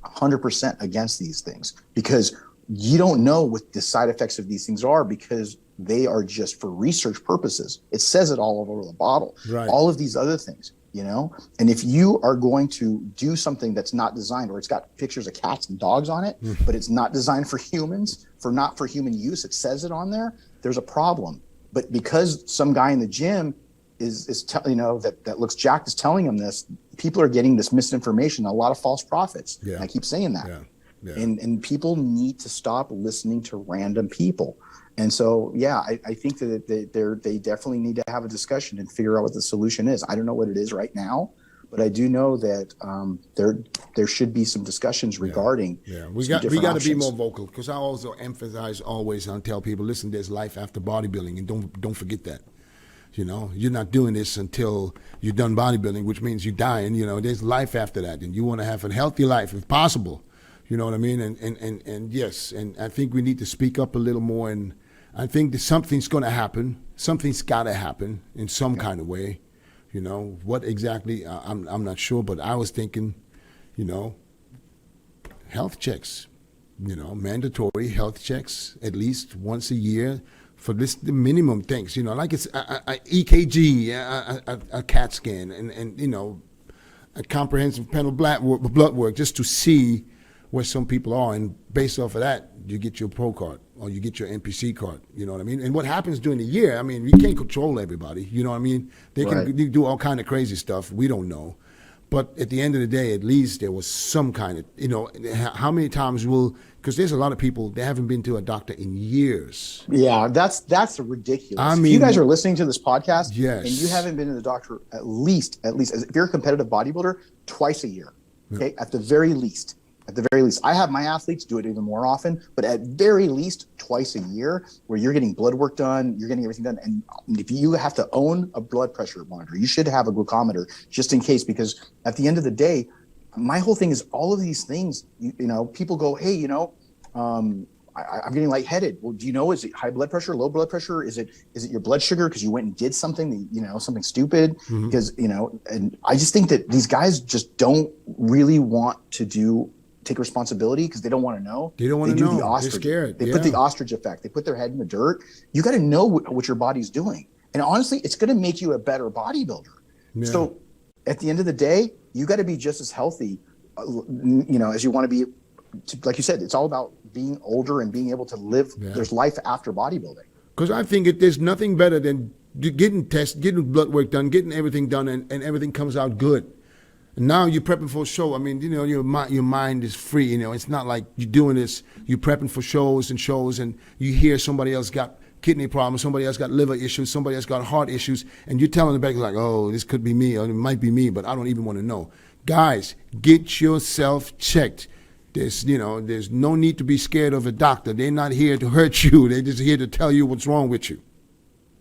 100% against these things, because you don't know what the side effects of these things are, because they are just for research purposes. It says it all over the bottle. Right. All of these other things. you know? And if you are going to do something that's not designed, or it's got pictures of cats and dogs on it, but it's not designed for humans, not for human use, it says it on there, there's a problem. But because some guy in the gym that looks jacked is telling them this, people are getting this misinformation, a lot of false prophets. Yeah. I keep saying that. Yeah. Yeah. And people need to stop listening to random people. And so, I think that they definitely need to have a discussion and figure out what the solution is. I don't know what it is right now, but I do know that there should be some discussions regarding. Yeah, we got to be more vocal, because I also emphasize always and tell people, listen, there's life after bodybuilding, and don't forget that. You know, you're not doing this until you're done bodybuilding, which means you're dying. You know, there's life after that, and you want to have a healthy life if possible. You know what I mean? And yes, and I think we need to speak up a little more, and I think that something's going to happen. Something's got to happen in some kind of way. You know, what exactly, I'm not sure, but I was thinking, you know, health checks, you know, mandatory health checks at least once a year for the minimum things, you know, like it's a EKG, a CAT scan, and you know, a comprehensive panel blood work, just to see where some people are, and based off of that, you get your pro card or you get your NPC card. You know what I mean? And what happens during the year? I mean, you can't control everybody. You know what I mean? They can do all kind of crazy stuff. We don't know. But at the end of the day, at least there was some kind of, you know, how many times because there's a lot of people, they haven't been to a doctor in years. Yeah, that's ridiculous. I mean, if you guys are listening to this podcast, yes, and you haven't been to the doctor at least, if you're a competitive bodybuilder, twice a year, okay, at the very least. At the very least, I have my athletes do it even more often, but at very least twice a year, where you're getting blood work done, you're getting everything done. And if you have to own a blood pressure monitor, you should have a glucometer just in case, because at the end of the day, my whole thing is all of these things, you know, people go, hey, you know, I'm getting lightheaded. Well, do you know, is it high blood pressure, low blood pressure? Is it your blood sugar because you went and did something, you know, something stupid? Because, you know, and I just think that these guys just don't really want to take responsibility, because they don't want to know. They don't want to know. The ostrich. They're scared. They put the ostrich effect. They put their head in the dirt. You got to know what your body's doing. And honestly, it's going to make you a better bodybuilder. Yeah. So at the end of the day, you got to be just as healthy, you know, as you want to be. Like you said, it's all about being older and being able to live. Yeah. There's life after bodybuilding. Because I think there's nothing better than getting tests, getting blood work done, getting everything done, and everything comes out good. And now you're prepping for a show. I mean, you know, your mind is free. You know, it's not like you're doing this. You're prepping for shows, and you hear somebody else got kidney problems, somebody else got liver issues, somebody else got heart issues, and you're telling the back like, oh, this could be me, or it might be me, but I don't even want to know. Guys, get yourself checked. There's no need to be scared of a doctor. They're not here to hurt you. They're just here to tell you what's wrong with you.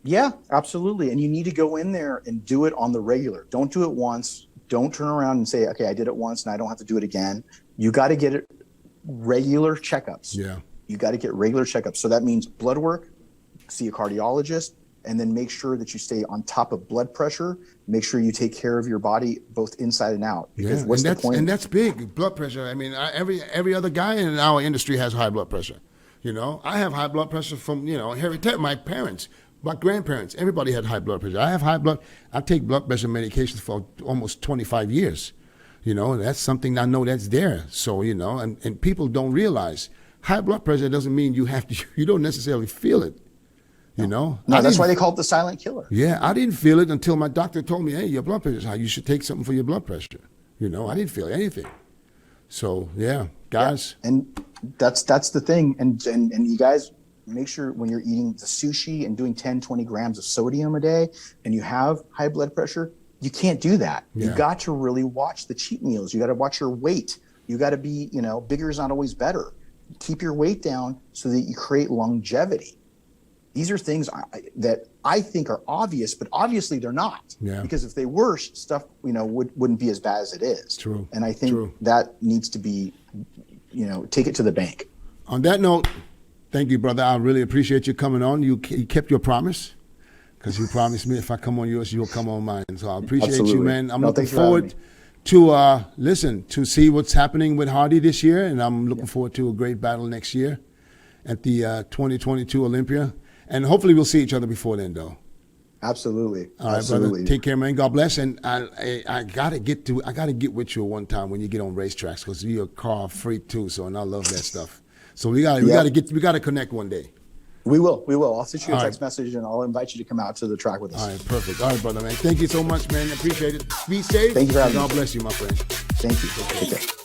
Yeah, absolutely. And you need to go in there and do it on the regular. Don't do it once. Don't turn around and say, okay, I did it once and I don't have to do it again. You got to get it regular checkups. Yeah. You got to get regular checkups. So that means blood work, see a cardiologist, and then make sure that you stay on top of blood pressure. Make sure you take care of your body both inside and out. Because what's the point? And that's big, blood pressure. I mean, every other guy in our industry has high blood pressure. You know, I have high blood pressure from, you know, my parents. My grandparents, everybody had high blood pressure. I take blood pressure medications for almost 25 years. You know, that's something I know that's there. So, you know, and people don't realize high blood pressure doesn't mean you don't necessarily feel it. You know? No, that's why they call it the silent killer. Yeah, I didn't feel it until my doctor told me, hey, your blood pressure is high. You should take something for your blood pressure. You know, I didn't feel anything. So, yeah, guys. Yeah. And that's the thing. And you guys, make sure when you're eating the sushi and doing 10, 20 grams of sodium a day and you have high blood pressure, you can't do that. Yeah. You got to really watch the cheat meals. You got to watch your weight. You got to be, you know, bigger is not always better. Keep your weight down so that you create longevity. These are things that I think are obvious, but obviously they're not. Yeah. Because if they were, stuff, you know, wouldn't be as bad as it is. True. And I think that needs to be, you know, take it to the bank. On that note, thank you, brother. I really appreciate you coming on. You kept your promise, because you promised me if I come on yours, you'll come on mine. So I appreciate you, man. I'm looking forward to see what's happening with Hadi this year, and I'm looking forward to a great battle next year at the 2022 Olympia. And hopefully we'll see each other before then, though. Absolutely. All right, Absolutely. brother. Take care, man. God bless. And I gotta get with you one time when you get on racetracks because you're a car freak too. So and I love that stuff. So we gotta connect one day. We will. I'll send you a All text message and I'll invite you to come out to the track with us. All right, perfect. All right, brother, man. Thank you so much, man. Appreciate it. Be safe. Thank you for having me. God bless you, my friend. Thank you. Take care.